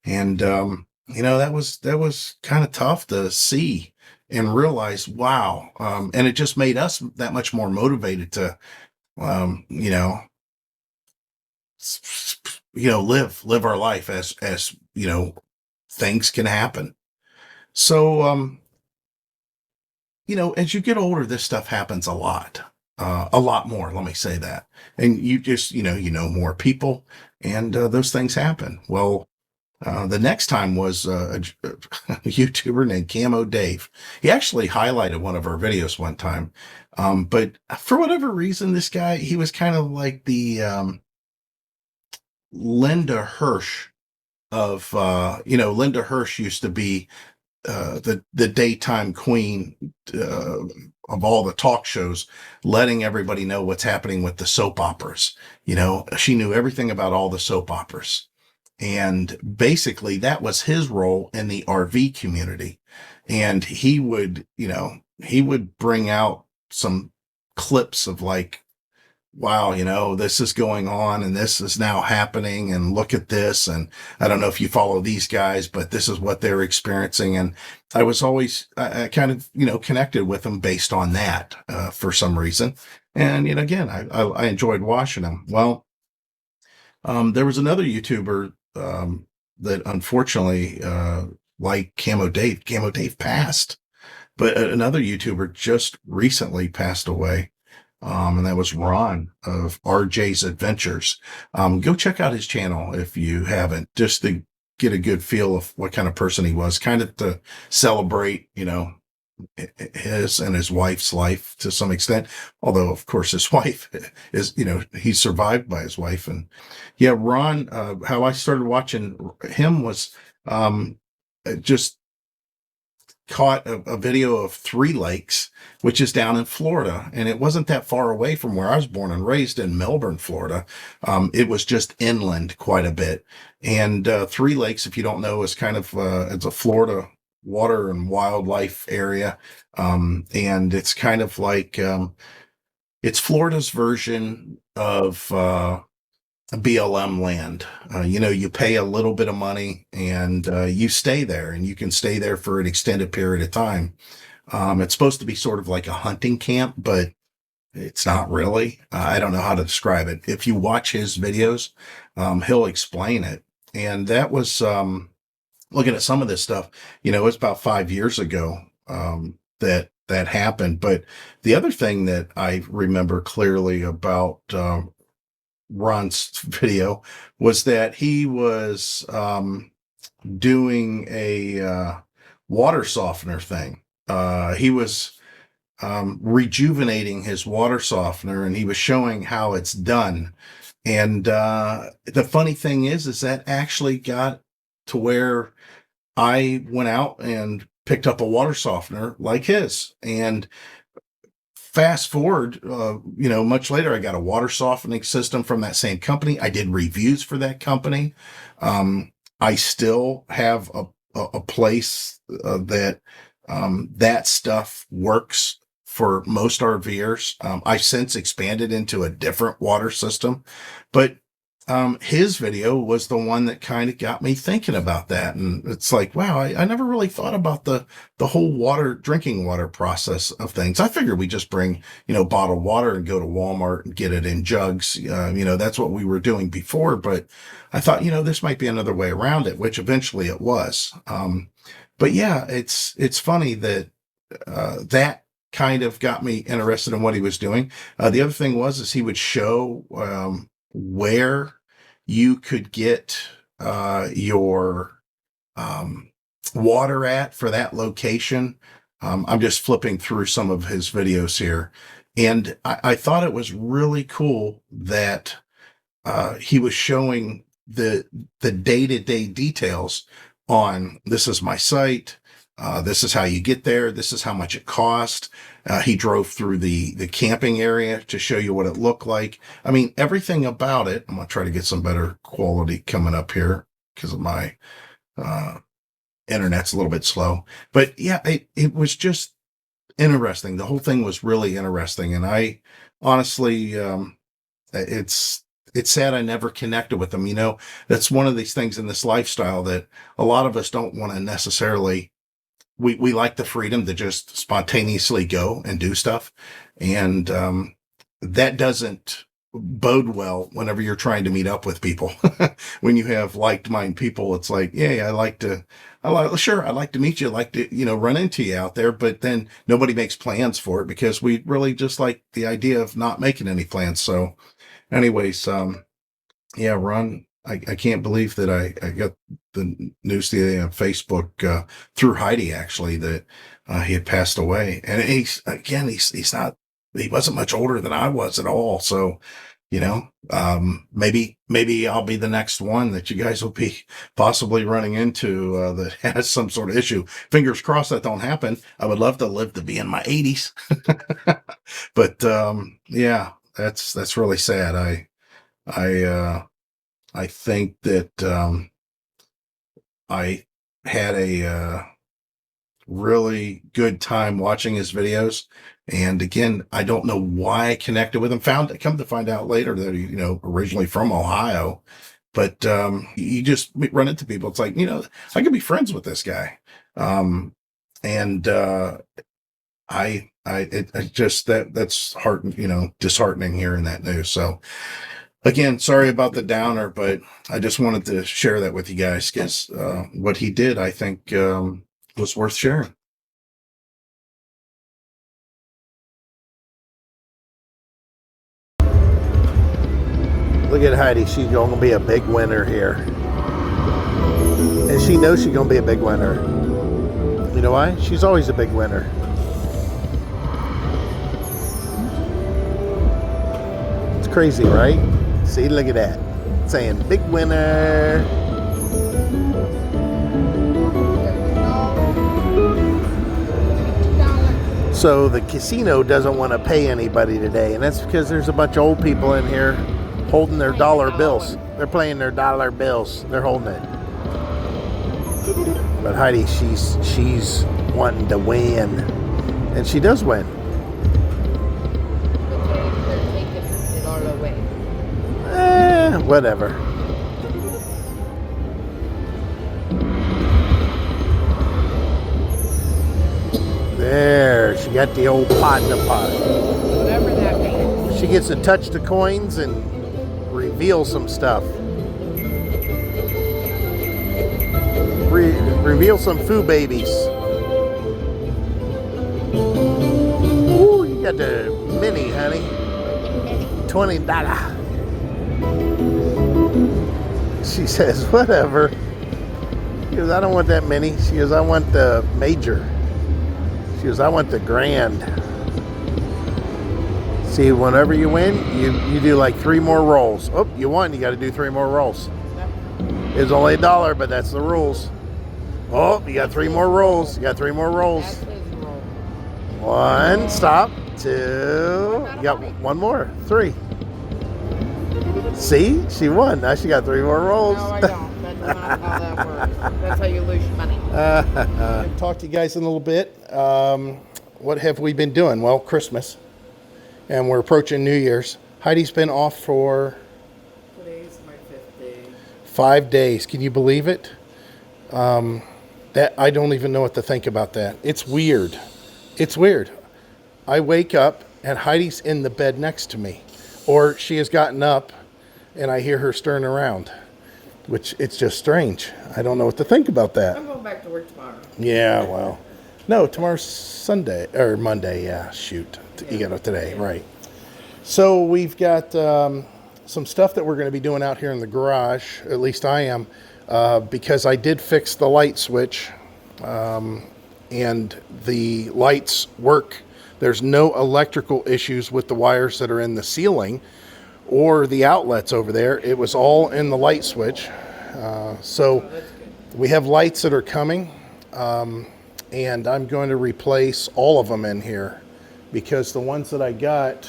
and that was kind of tough to see and realize, wow. And it just made us that much more motivated to, live our life as things can happen. So, as you get older, this stuff happens a lot more. Let me say that. And you just, more people, and those things happen. Well, the next time was a YouTuber named Camo Dave. He actually highlighted one of our videos one time. But for whatever reason, this guy, he was kind of like the Linda Hirsch of, Linda Hirsch used to be the daytime queen of all the talk shows, letting everybody know what's happening with the soap operas. She knew everything about all the soap operas. And basically that was his role in the RV community. And he would, he would bring out some clips of like, wow, this is going on and this is now happening and look at this. And I don't know if you follow these guys, but this is what they're experiencing. And I was always I kind of, connected with them based on that for some reason. And, again, I enjoyed watching them. Well, there was another YouTuber that unfortunately, like Camo Dave passed, but another YouTuber just recently passed away. And that was Ron of RJ's Adventures. Go check out his channel if you haven't, just to get a good feel of what kind of person he was, kind of to celebrate, his and his wife's life to some extent. Although, of course, his wife is, he's survived by his wife. And yeah, Ron, how I started watching him was just caught a video of Three Lakes, which is down in Florida. And it wasn't that far away from where I was born and raised in Melbourne, Florida. It was just inland quite a bit. And Three Lakes, if you don't know, is kind of, it's a Florida water and wildlife area. And it's kind of like, it's Florida's version of BLM land. You pay a little bit of money and you stay there, and you can stay there for an extended period of time. It's supposed to be sort of like a hunting camp, but it's not really. I don't know how to describe it. If you watch his videos, he'll explain it. And that was looking at some of this stuff. It's about 5 years ago that happened. But the other thing that I remember clearly about Ron's video was that he was doing a water softener thing. He was rejuvenating his water softener, and he was showing how it's done. And the funny thing is that actually got to where I went out and picked up a water softener like his. And fast forward, much later, I got a water softening system from that same company. I did reviews for that company. I still have a place that that stuff works for most RVers. I've since expanded into a different water system, but his video was the one that kind of got me thinking about that. And it's like, wow, I never really thought about the whole drinking water process of things. I figured we just bring, bottled water and go to Walmart and get it in jugs. That's what we were doing before, but I thought, this might be another way around it, which eventually it was. But yeah, it's funny that, that kind of got me interested in what he was doing. The other thing is he would show, where you could get your water at for that location. I'm just flipping through some of his videos here, and I thought it was really cool that he was showing the day-to-day details on, this is my site, this is how you get there, this is how much it cost. He drove through the camping area to show you what it looked like. I mean, everything about it. I'm going to try to get some better quality coming up here because of my internet's a little bit slow. But yeah, it was just interesting. The whole thing was really interesting. And I honestly, it's sad I never connected with them. That's one of these things in this lifestyle that a lot of us don't want to necessarily. We like the freedom to just spontaneously go and do stuff. And that doesn't bode well whenever you're trying to meet up with people. When you have like-minded people, it's like, yeah, I'd like to meet you. I'd like to, run into you out there. But then nobody makes plans for it because we really just like the idea of not making any plans. So anyways, yeah, Ron, I can't believe that I got the news today on Facebook through Heidi, actually, that he had passed away. And he wasn't much older than I was at all. So, maybe I'll be the next one that you guys will be possibly running into that has some sort of issue. Fingers crossed that don't happen. I would love to live to be in my 80s. But yeah, that's really sad. I think that I had a really good time watching his videos. And again, I don't know why I connected with him. Come to find out later that he, originally from Ohio, but you just run into people. It's like, I could be friends with this guy. And it just that's disheartening hearing that news. So again, sorry about the downer, but I just wanted to share that with you guys because what he did, I think, was worth sharing. Look at Heidi. She's going to be a big winner here. And she knows she's going to be a big winner. You know why? She's always a big winner. It's crazy, right? See, look at that. Saying big winner. So the casino doesn't want to pay anybody today, and that's because there's a bunch of old people in here holding their dollar bills. They're playing their dollar bills. They're holding it. But Heidi, she's wanting to win, and she does win. They're taking it all away. Whatever. There, she got the old pot in the pot. Whatever that means. She gets to touch the coins and reveal some stuff. Reveal some foo babies. Ooh, you got the mini, honey. $20. She says, whatever. She goes, I don't want that mini. She goes, I want the major. She goes, I want the grand. See, whenever you win, you do like 3 more rolls. Oh, you won. You got to do 3 more rolls. It's only $1, but that's the rules. Oh, you got 3 more rolls. You got 3 more rolls. 1, stop. 2, you got 1 more. 3. See, she won. Now she got 3 more rolls. No, I don't. That's not how that works. That's how you lose your money. Talk to you guys in a little bit. What have we been doing? Well, Christmas. And we're approaching New Year's. Heidi's been off for... Today's my 5th day. 5 days. Can you believe it? That I don't even know what to think about that. It's weird. It's weird. I wake up and Heidi's in the bed next to me. Or she has gotten up and I hear her stirring around. Which, it's just strange. I don't know what to think about that. I'm going back to work tomorrow. Yeah, well. No, tomorrow's Sunday. Or Monday, yeah. Shoot. You got it today, right. So we've got some stuff that we're going to be doing out here in the garage. At least I am. Because I did fix the light switch. And the lights work. There's no electrical issues with the wires that are in the ceiling or the outlets over there. It was all in the light switch. So we have lights that are coming. And I'm going to replace all of them in here because the ones that I got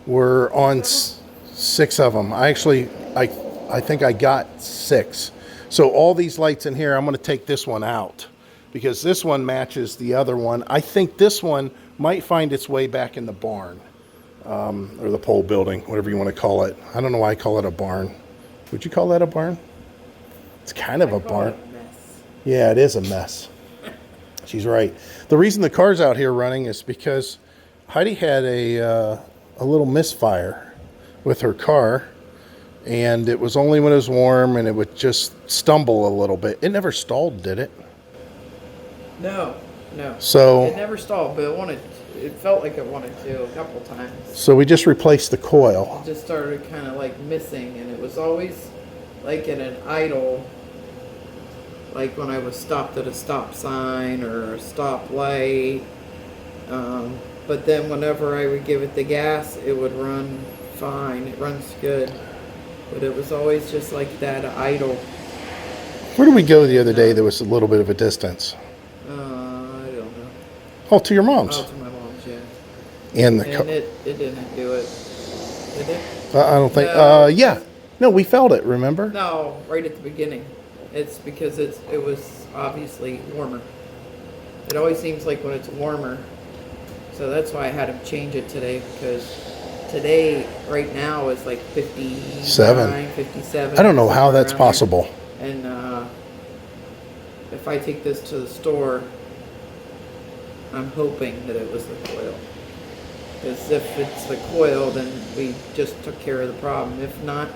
were on 6 of them. I think I got 6. So all these lights in here, I'm going to take this one out because this one matches the other one. I think this one might find its way back in the barn or the pole building, whatever you want to call it. I don't know why I call it a barn. Would you call that a barn? It's kind of a barn. Yeah, it is a mess. She's right. The reason the car's out here running is because Heidi had a little misfire with her car, and it was only when it was warm, and it would just stumble a little bit. It never stalled, did it? No. So it never stalled, but it felt like it wanted to a couple times. So we just replaced the coil. It just started kind of like missing, and it was always like in an idle. Like when I was stopped at a stop sign or a stop light. But then whenever I would give it the gas, it would run fine. It runs good. But it was always just like that idle. Where did we go the other day? There was a little bit of a distance. I don't know. Oh, to your mom's. Oh, to my mom's, yeah. And And it didn't do it. Did it? I don't think. No. Yeah. No, we felt it, remember? No, right at the beginning. It's because it was obviously warmer. It always seems like when it's warmer. So that's why I had him change it today, because today, right now, is like 57. 57. I don't know how somewhere that's around there. possible. And if I take this to the store, I'm hoping that it was the coil. Because if it's the coil, then we just took care of the problem. If not,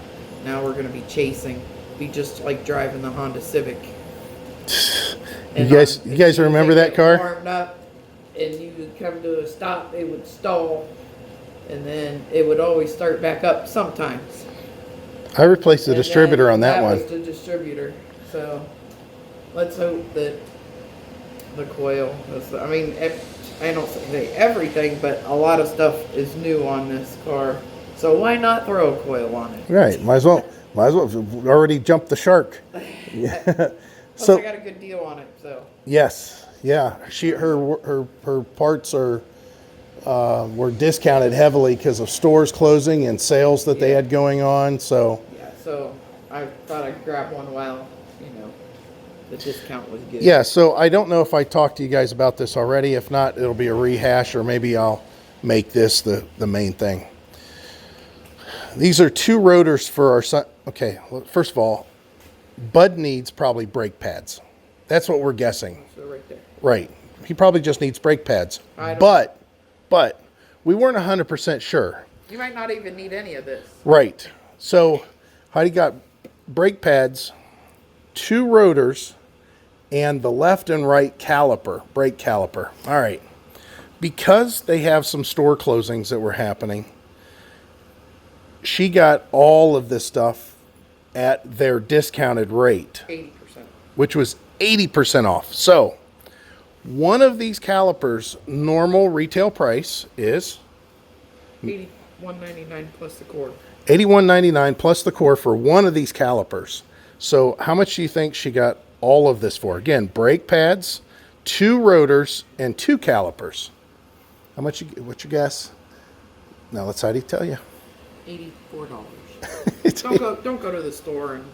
now we're going to be chasing. Be just like driving the Honda Civic. You guys remember that car? Warmed up, and you would come to a stop, it would stall, and then it would always start back up sometimes. I replaced the And distributor then on that one. was the distributor. So let's hope that the coil is, I mean, I don't say everything, but a lot of stuff is new on this car. So why not throw a coil on it? Right, might as well. We've already jumped the shark. Yeah. Plus So I got a good deal on it, so. yes, yeah, her parts are were discounted heavily because of stores closing and sales that they Yeah. had going on. So Yeah, so I thought I'd grab one while, the discount was good. yeah, so I don't know if I talked to you guys about this already. If not, it'll be a rehash, or maybe I'll make this the main thing. These are two rotors for our son. Okay, well, first of all, Bud needs probably brake pads. That's what we're guessing. So right there. Right. He probably just needs brake pads. I don't- But we weren't 100% sure. You might not even need any of this. Right. So Heidi got brake pads, two rotors, and the left and right brake caliper. All right. Because they have some store closings that were happening, she got all of this stuff at their discounted rate, 80%. which was 80% off. So one of these calipers, normal retail price is $81.99 plus the cord. $81.99 plus the core for one of these calipers. So how much do you think she got all of this for? Again, brake pads, two rotors, and two calipers. How much? What's your guess? Now let's Heidi tell you. $84. Don't go to the store and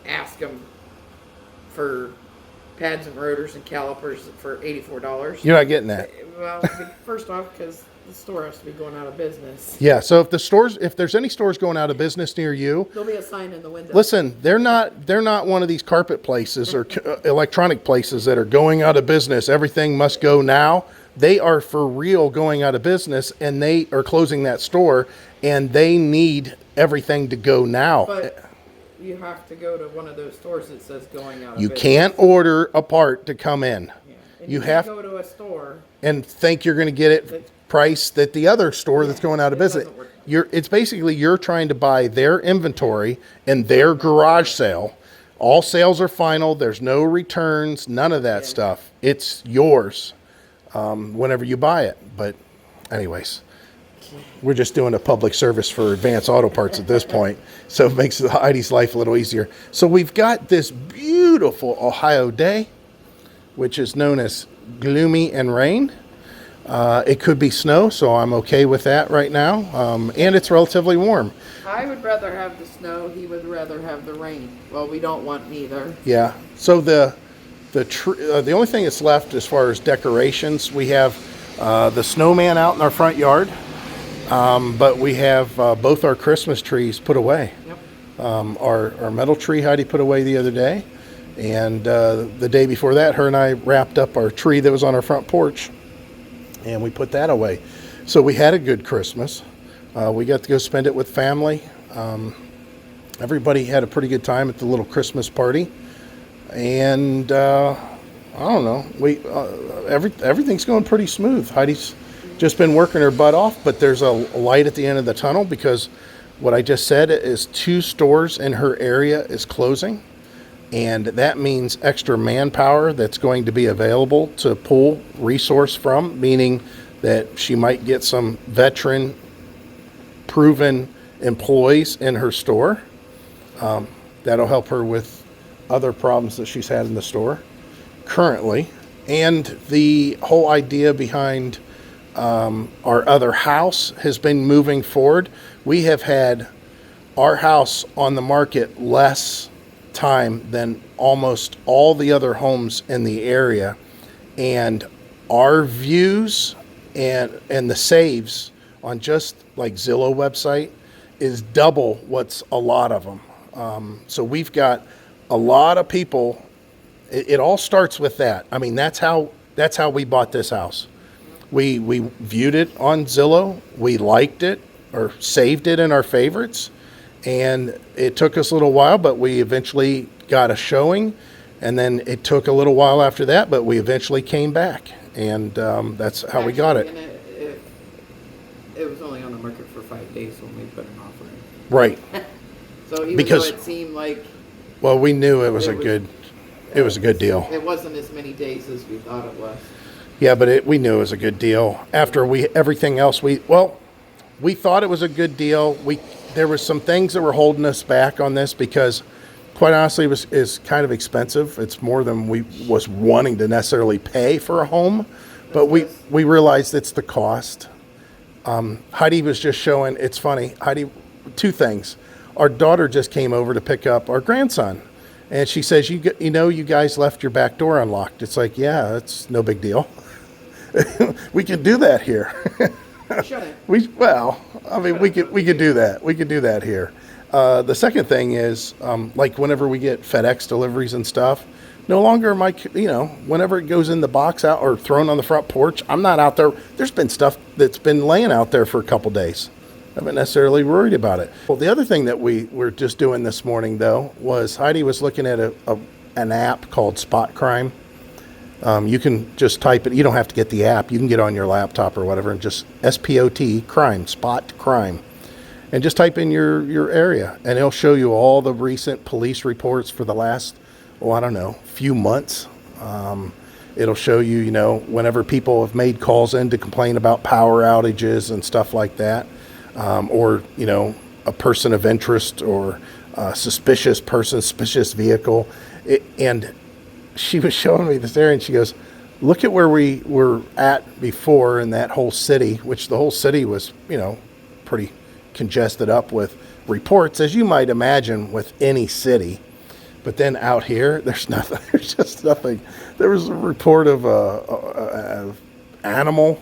ask them for pads and rotors and calipers for $84. You're not getting that. Well, first off, because the store has to be going out of business. Yeah. So if there's any stores going out of business near you, There'll be a sign in the window. listen, they're not one of these carpet places or electronic places that are going out of business. Everything must go now. They are for real going out of business, and they are closing that store, and they need everything to go now. But you have to go to one of those stores that says going out of You business. can't order a part to come in. Yeah. And You can't have go to a store. and think you're going to get it priced at the other store that's going out of it business. doesn't work. It's basically you're trying to buy their inventory in their garage sale. All sales are final. There's no returns, none of that stuff. It's yours whenever you buy it. But anyways, we're just doing a public service for Advance Auto Parts at this point. So it makes Heidi's life a little easier. So we've got this beautiful Ohio day, which is known as gloomy and rain. It could be snow, so I'm okay with that right now. And it's relatively warm. I would rather have the snow. He would rather have the rain. Well, we don't want neither. Yeah. So the only thing that's left as far as decorations, we have the snowman out in our front yard, but we have both our Christmas trees put away. Yep. Our metal tree Heidi put away the other day, and the day before that, her and I wrapped up our tree that was on our front porch, and we put that away. So we had a good Christmas. We got to go spend it with family. Everybody had a pretty good time at the little Christmas party, and I don't know. Everything's going pretty smooth. Heidi's just been working her butt off, but there's a light at the end of the tunnel because what I just said is 2 stores in her area is closing, and that means extra manpower that's going to be available to pull resource from, meaning that she might get some veteran proven employees in her store. That'll help her with other problems that she's had in the store currently. And the whole idea behind our other house has been moving forward. We have had our house on the market less time than almost all the other homes in the area, and our views and the saves on just like Zillow website is double what's a lot of them. So we've got a lot of people. It all starts with that. I mean, that's how we bought this house. We viewed it on Zillow. We liked it or saved it in our favorites. And it took us a little while, but we eventually got a showing. And then it took a little while after that, but we eventually came back. And that's how we got it. And it was only on the market for 5 days when we put an offer in. Right. So even Because- though it seemed like Well, we knew it was a good deal. it wasn't as many days as we thought it was. Yeah, but we knew it was a good deal. After everything else, we thought it was a good deal. There was some things that were holding us back on this because, quite honestly, it's kind of expensive. It's more than we was wanting to necessarily pay for a home, but we realized it's the cost. Heidi was just showing. It's funny, Heidi. Two things. Our daughter just came over to pick up our grandson, and she says, "You guys left your back door unlocked." It's like, yeah, it's no big deal. We could do that here. Shut it. we could do that. We could do that here. The second thing is, like whenever we get FedEx deliveries and stuff, no longer am I, whenever it goes in the box out or thrown on the front porch, I'm not out there. There's been stuff that's been laying out there for a couple days. I haven't necessarily worried about it. Well, the other thing that we were just doing this morning, though, was Heidi was looking at an app called Spot Crime. You can just type it. You don't have to get the app. You can get on your laptop or whatever and just SPOT crime, Spot Crime. And just type in your area, and it'll show you all the recent police reports for the last, few months. It'll show you, whenever people have made calls in to complain about power outages and stuff like that, or, a person of interest or a suspicious person, suspicious vehicle. And she was showing me this area, and she goes, look at where we were at before in that whole city, which the whole city was, pretty congested up with reports, as you might imagine with any city. But then out here, there's nothing. There's just nothing. There was a report of a animal,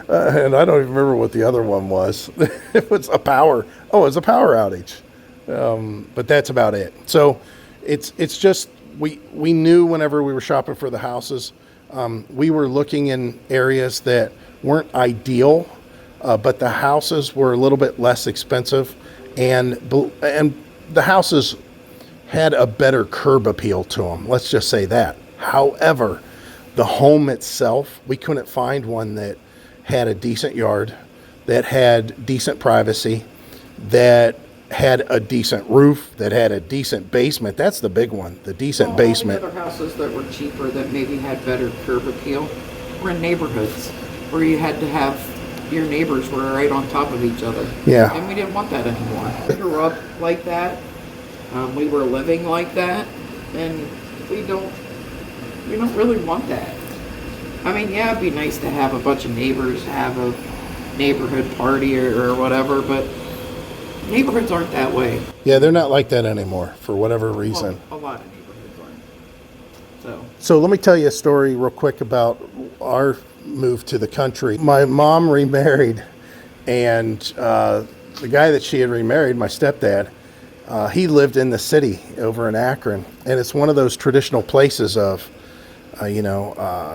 and I don't even remember what the other one was. It was a power. Oh, it was a power outage. But that's about it. So it's just we knew whenever we were shopping for the houses, we were looking in areas that weren't ideal. But the houses were a little bit less expensive, and the houses had a better curb appeal to them. Let's just say that. However, the home itself, we couldn't find one that had a decent yard, that had decent privacy, that had a decent roof, that had a decent basement. That's the big one, the decent basement. All the other houses that were cheaper that maybe had better curb appeal were in neighborhoods where you had to have your neighbors were right on top of each other. Yeah. And we didn't want that anymore. We grew up like that. We were living like that, and we don't really want that. I mean, yeah, it'd be nice to have a bunch of neighbors have a neighborhood party or whatever, but neighborhoods aren't that way. Yeah, they're not like that anymore for whatever reason. Well, a lot of neighborhoods aren't. So let me tell you a story real quick about our move to the country. My mom remarried, and the guy that she had remarried, my stepdad, he lived in the city over in Akron, and it's one of those traditional places of,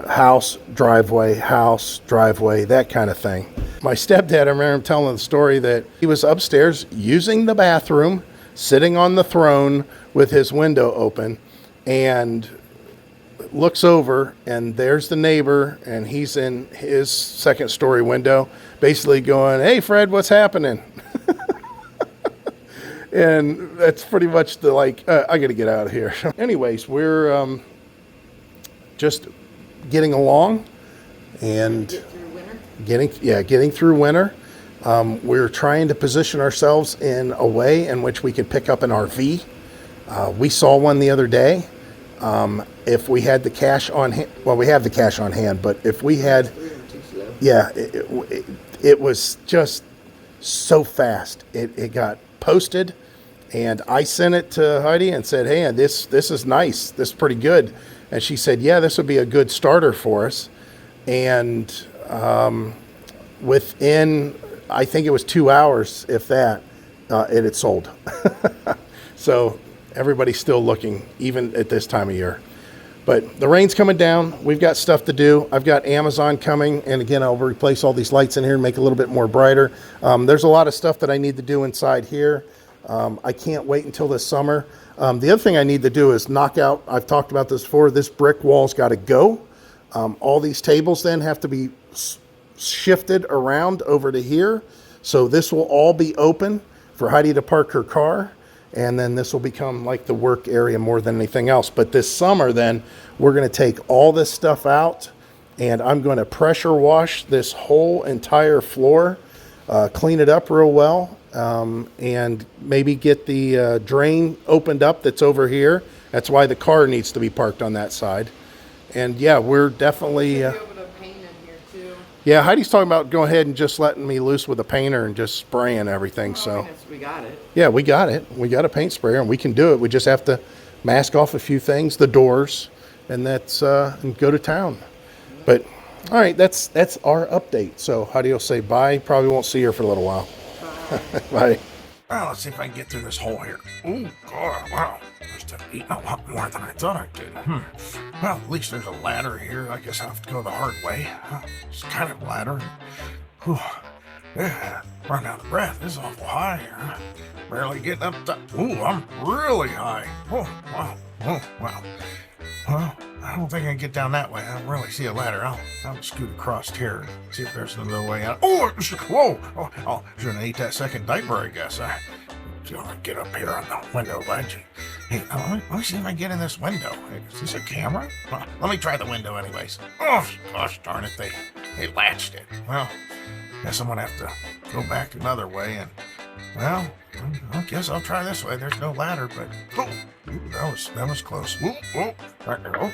house, driveway, that kind of thing. My stepdad, I remember him telling the story that he was upstairs using the bathroom, sitting on the throne with his window open, and looks over, and there's the neighbor, and he's in his second story window, basically going, "Hey, Fred, what's happening?" And that's pretty much the I got to get out of here. Anyways, we're just getting along and Get through winter? getting through winter. We're trying to position ourselves in a way in which we could pick up an RV. We saw one the other day. If we had the cash on hand, well, we have the cash on hand, but if we had, We were too slow. yeah, it was just so fast. It got posted, and I sent it to Heidi and said, hey, this is nice. This is pretty good. And she said, yeah, this would be a good starter for us. And within, I think it was 2 hours, if that, it had sold. So everybody's still looking, even at this time of year. But the rain's coming down. We've got stuff to do. I've got Amazon coming. And again, I'll replace all these lights in here and make it a little bit more brighter. There's a lot of stuff that I need to do inside here. I can't wait until this summer. The other thing I need to do is knock out, I've talked about this before, this brick wall's got to go. All these tables then have to be shifted around over to here. So this will all be open for Heidi to park her car. And then this will become like the work area more than anything else. But this summer then, we're going to take all this stuff out, and I'm going to pressure wash this whole entire floor, clean it up real well, and maybe get the drain opened up that's over here. That's why the car needs to be parked on that side. And yeah, we're definitely... Yeah, Heidi's talking about going ahead and just letting me loose with a painter and just spraying everything. So we got it. Yeah, we got it. We got a paint sprayer and we can do it. We just have to mask off a few things, the doors, and that's and go to town. But all right, that's our update. So Heidi will say bye. Probably won't see her for a little while. Bye. Well, let's see if I can get through this hole here. Oh, God, wow. Must have eaten a lot more than I thought I did. Well, at least there's a ladder here. I guess I'll have to go the hard way. It's kind of a ladder. Whew. Yeah, run out of breath. This is awful high here. Barely getting up to... Ooh, I'm really high. Oh, wow. Oh, wow. Well, I don't think I can get down that way. I don't really see a ladder. I'll scoot across here and see if there's another way out. Oh, whoa! Oh, shouldn't have ate that second diaper, I guess. I'll get up here on the window ledge. Hey, let me see if I can get in this window. Hey, is this a camera? Well, let me try the window anyways. Oh, gosh darn it, they latched it. Well, guess I'm gonna have to go back another way and, well, I guess I'll try this way. There's no ladder, but that was close. Right there. A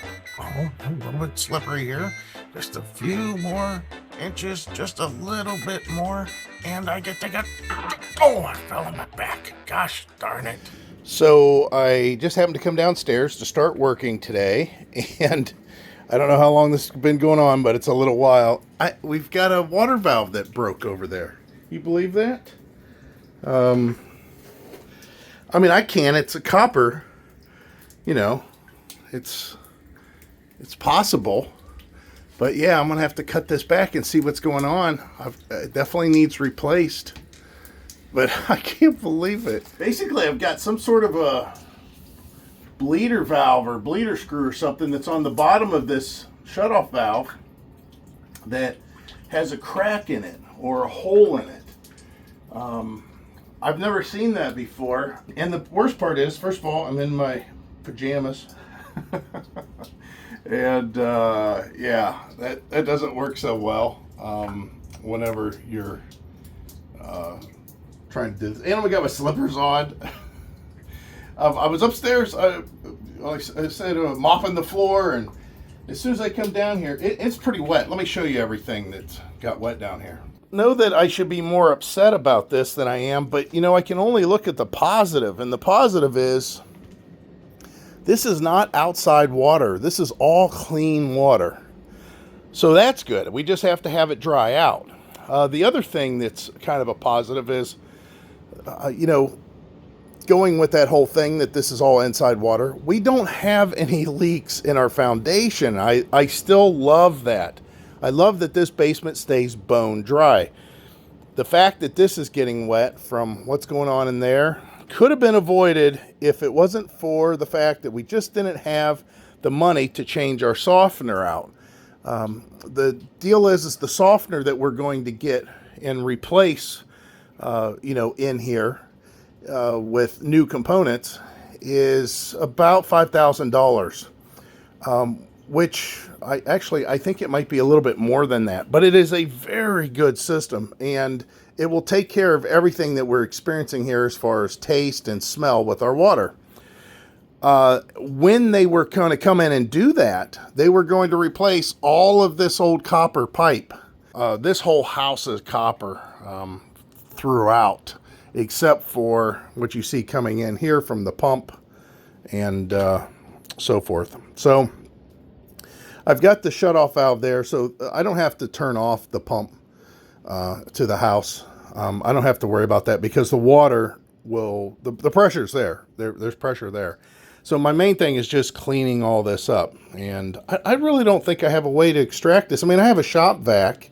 little bit slippery here. Just a few more inches, just a little bit more, and I get. Oh, I fell on my back. Gosh darn it. So I just happened to come downstairs to start working today, and I don't know how long this has been going on, but it's a little while. We've got a water valve that broke over there. You believe that? I mean, I can. It's a copper. You know, it's possible. But yeah, I'm going to have to cut this back and see what's going on. It definitely needs replaced. But I can't believe it. Basically, I've got some sort of a bleeder valve or bleeder screw or something that's on the bottom of this shutoff valve that has a crack in it or a hole in it. I've never seen that before. And the worst part is, first of all, I'm in my pajamas. And yeah, that doesn't work so well whenever you're trying to do this. And I got my slippers on. I was upstairs, I said mopping the floor, and as soon as I come down here, it's pretty wet. Let me show you everything that's got wet down here. Know that I should be more upset about this than I am, but you know, I can only look at the positive, and the positive is this is not outside water. This is all clean water. So that's good. We just have to have it dry out. The other thing that's kind of a positive is, you know, going with that whole thing that this is all inside water, we don't have any leaks in our foundation. I still love that. I love that this basement stays bone dry. The fact that this is getting wet from what's going on in there could have been avoided if it wasn't for the fact that we just didn't have the money to change our softener out. The deal is the softener that we're going to get and replace, you know, in here with new components is about $5,000, which I think it might be a little bit more than that, but it is a very good system, and it will take care of everything that we're experiencing here as far as taste and smell with our water. When they were going to come in and do that, they were going to replace all of this old copper pipe. This whole house is copper. throughout, except for what you see coming in here from the pump and so forth. So I've got the shutoff valve there, so I don't have to turn off the pump to the house. I don't have to worry about that because the water will, the pressure's there. There's pressure there. So my main thing is just cleaning all this up. And I really don't think I have a way to extract this. I mean, I have a shop vac,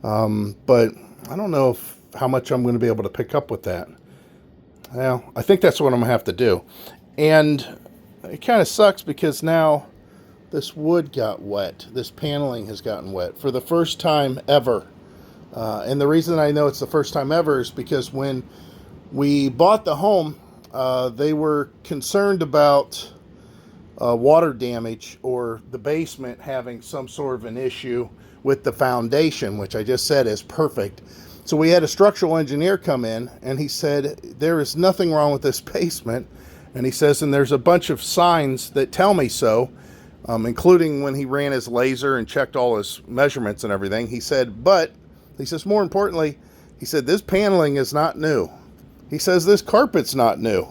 but I don't know how much I'm going to be able to pick up with that. Well, I think that's what I'm going to have to do. And it kind of sucks because now this wood got wet. This paneling has gotten wet for the first time ever. And the reason I know it's the first time ever is because when we bought the home, they were concerned about water damage or the basement having some sort of an issue with the foundation, which I just said is perfect. So we had a structural engineer come in and he said, there is nothing wrong with this basement. And he says, and there's a bunch of signs that tell me so, including when he ran his laser and checked all his measurements and everything. He said, but he says, more importantly, he said, this paneling is not new. He says, this carpet's not new.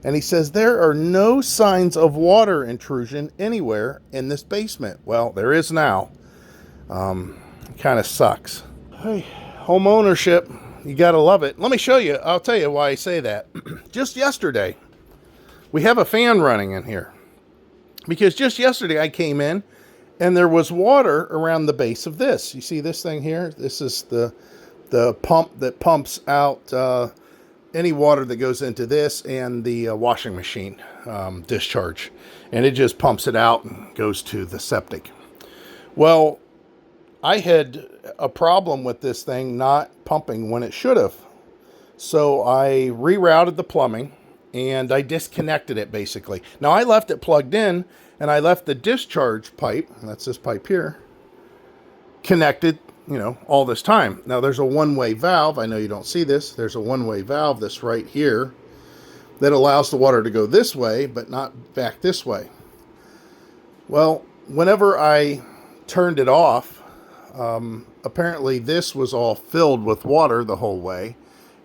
And he says, there are no signs of water intrusion anywhere in this basement. Well, there is now. Kind of sucks. Hey, home ownership, you got to love it. Let me show you. I'll tell you why I say that. Just yesterday, we have a fan running in here. Because just yesterday I came in and there was water around the base of this. You see this thing here? This is the pump that pumps out any water that goes into this and the washing machine discharge. And it just pumps it out and goes to the septic. Well, I had a problem with this thing not pumping when it should have. So I rerouted the plumbing and I disconnected it basically. Now I left it plugged in and I left the discharge pipe, that's this pipe here, connected, you know, all this time. Now there's a one-way valve. I know you don't see this. There's a one-way valve that's right here that allows the water to go this way, but not back this way. Well, whenever I turned it off, apparently this was all filled with water the whole way.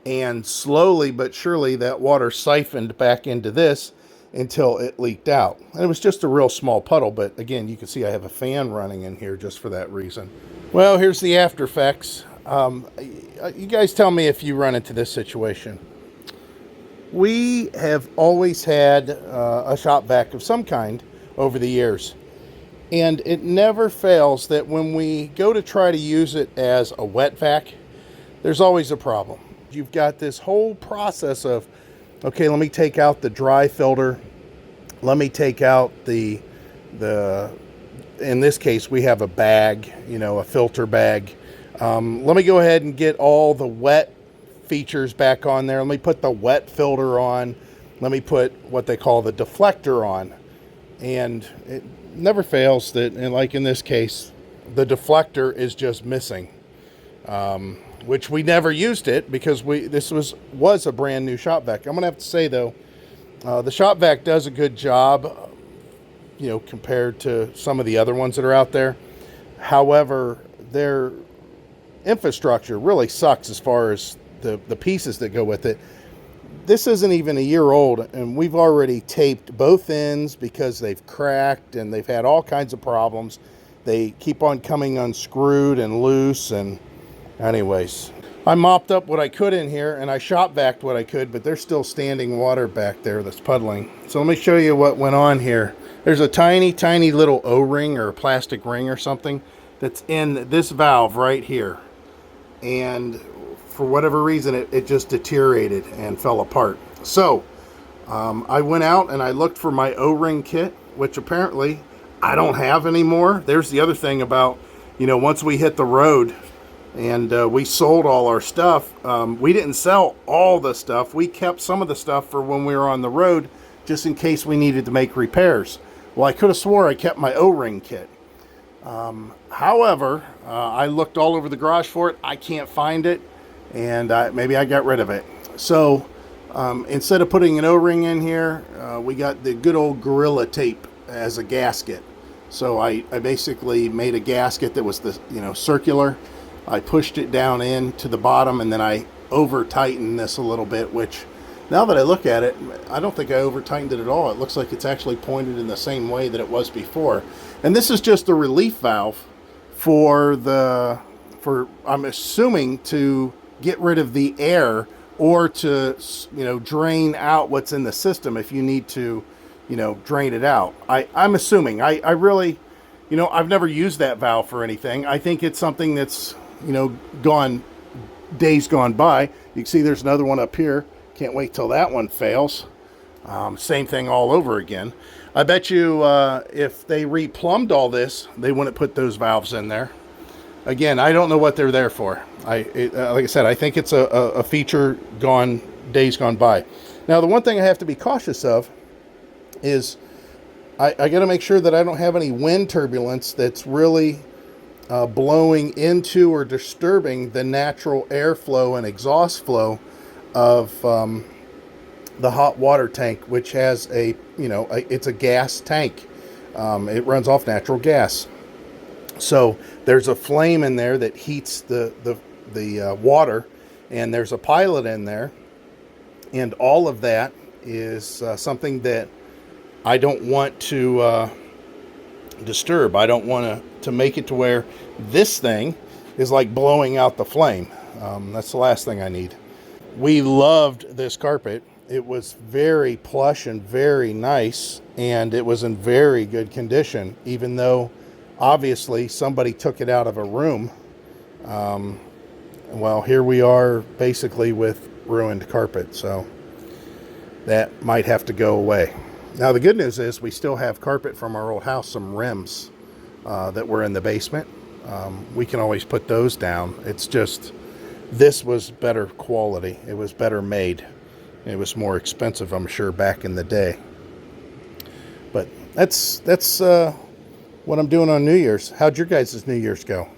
And slowly but surely that water siphoned back into this until it leaked out. And it was just a real small puddle, but again, you can see I have a fan running in here just for that reason. Well, here's the after effects. You guys tell me if you run into this situation. We have always had a shop vac of some kind over the years. And it never fails that when we go to try to use it as a wet vac, there's always a problem. You've got this whole process of, okay, let me take out the dry filter. Let me take out the in this case, we have a bag, you know, a filter bag. Let me go ahead and get all the wet features back on there. Let me put the wet filter on. Let me put what they call the deflector on. And it never fails that, and like in this case, the deflector is just missing. Which we never used it because this was a brand new shop vac. I'm gonna have to say though, the shop vac does a good job, you know, compared to some of the other ones that are out there. However, their infrastructure really sucks as far as the pieces that go with it. This isn't even a year old and we've already taped both ends because they've cracked and they've had all kinds of problems. They keep on coming unscrewed and loose, and anyways, I mopped up what I could in here and I shop vac what I could, but there's still standing water back there that's puddling. So let me show you what went on here. There's a tiny, tiny little O-ring or a plastic ring or something that's in this valve right here. And for whatever reason, it just deteriorated and fell apart. So I went out and I looked for my O-ring kit, which apparently I don't have anymore. There's the other thing about, you know, once we hit the road and we sold all our stuff, we didn't sell all the stuff. We kept some of the stuff for when we were on the road, just in case we needed to make repairs. Well, I could have swore I kept my O-ring kit. However, I looked all over the garage for it. I can't find it, and maybe I got rid of it. So instead of putting an O-ring in here, we got the good old Gorilla Tape as a gasket. So I basically made a gasket that was circular. I pushed it down in to the bottom, and then I over tighten this a little bit, which now that I look at it, I don't think I over tightened it at all. It looks like it's actually pointed in the same way that it was before. And this is just the relief valve for I'm assuming to get rid of the air, or to, you know, drain out what's in the system if you need to, you know, drain it out. I'm assuming. I really, you know, I've never used that valve for anything. I think it's something that's, you know, days gone by. You can see there's another one up here. Can't wait till that one fails. Same thing all over again. I bet you if they replumbed all this, they wouldn't put those valves in there. Again, I don't know what they're there for. Like I said, I think it's a feature days gone by. Now, the one thing I have to be cautious of is I got to make sure that I don't have any wind turbulence that's really blowing into or disturbing the natural airflow and exhaust flow of the hot water tank, which has it's a gas tank. It runs off natural gas. So there's a flame in there that heats the water, and there's a pilot in there, and all of that is something that I don't want to disturb. I don't want to make it to where this thing is like blowing out the flame. That's the last thing I need. We loved this carpet. It was very plush and very nice, and it was in very good condition, even though obviously somebody took it out of a room. Well, here we are basically with ruined carpet, so that might have to go away. Now, the good news is we still have carpet from our old house, some rims that were in the basement. We can always put those down. It's just, this was better quality. It was better made. It was more expensive, I'm sure, back in the day. But that's what I'm doing on New Year's. How'd your guys' New Year's go?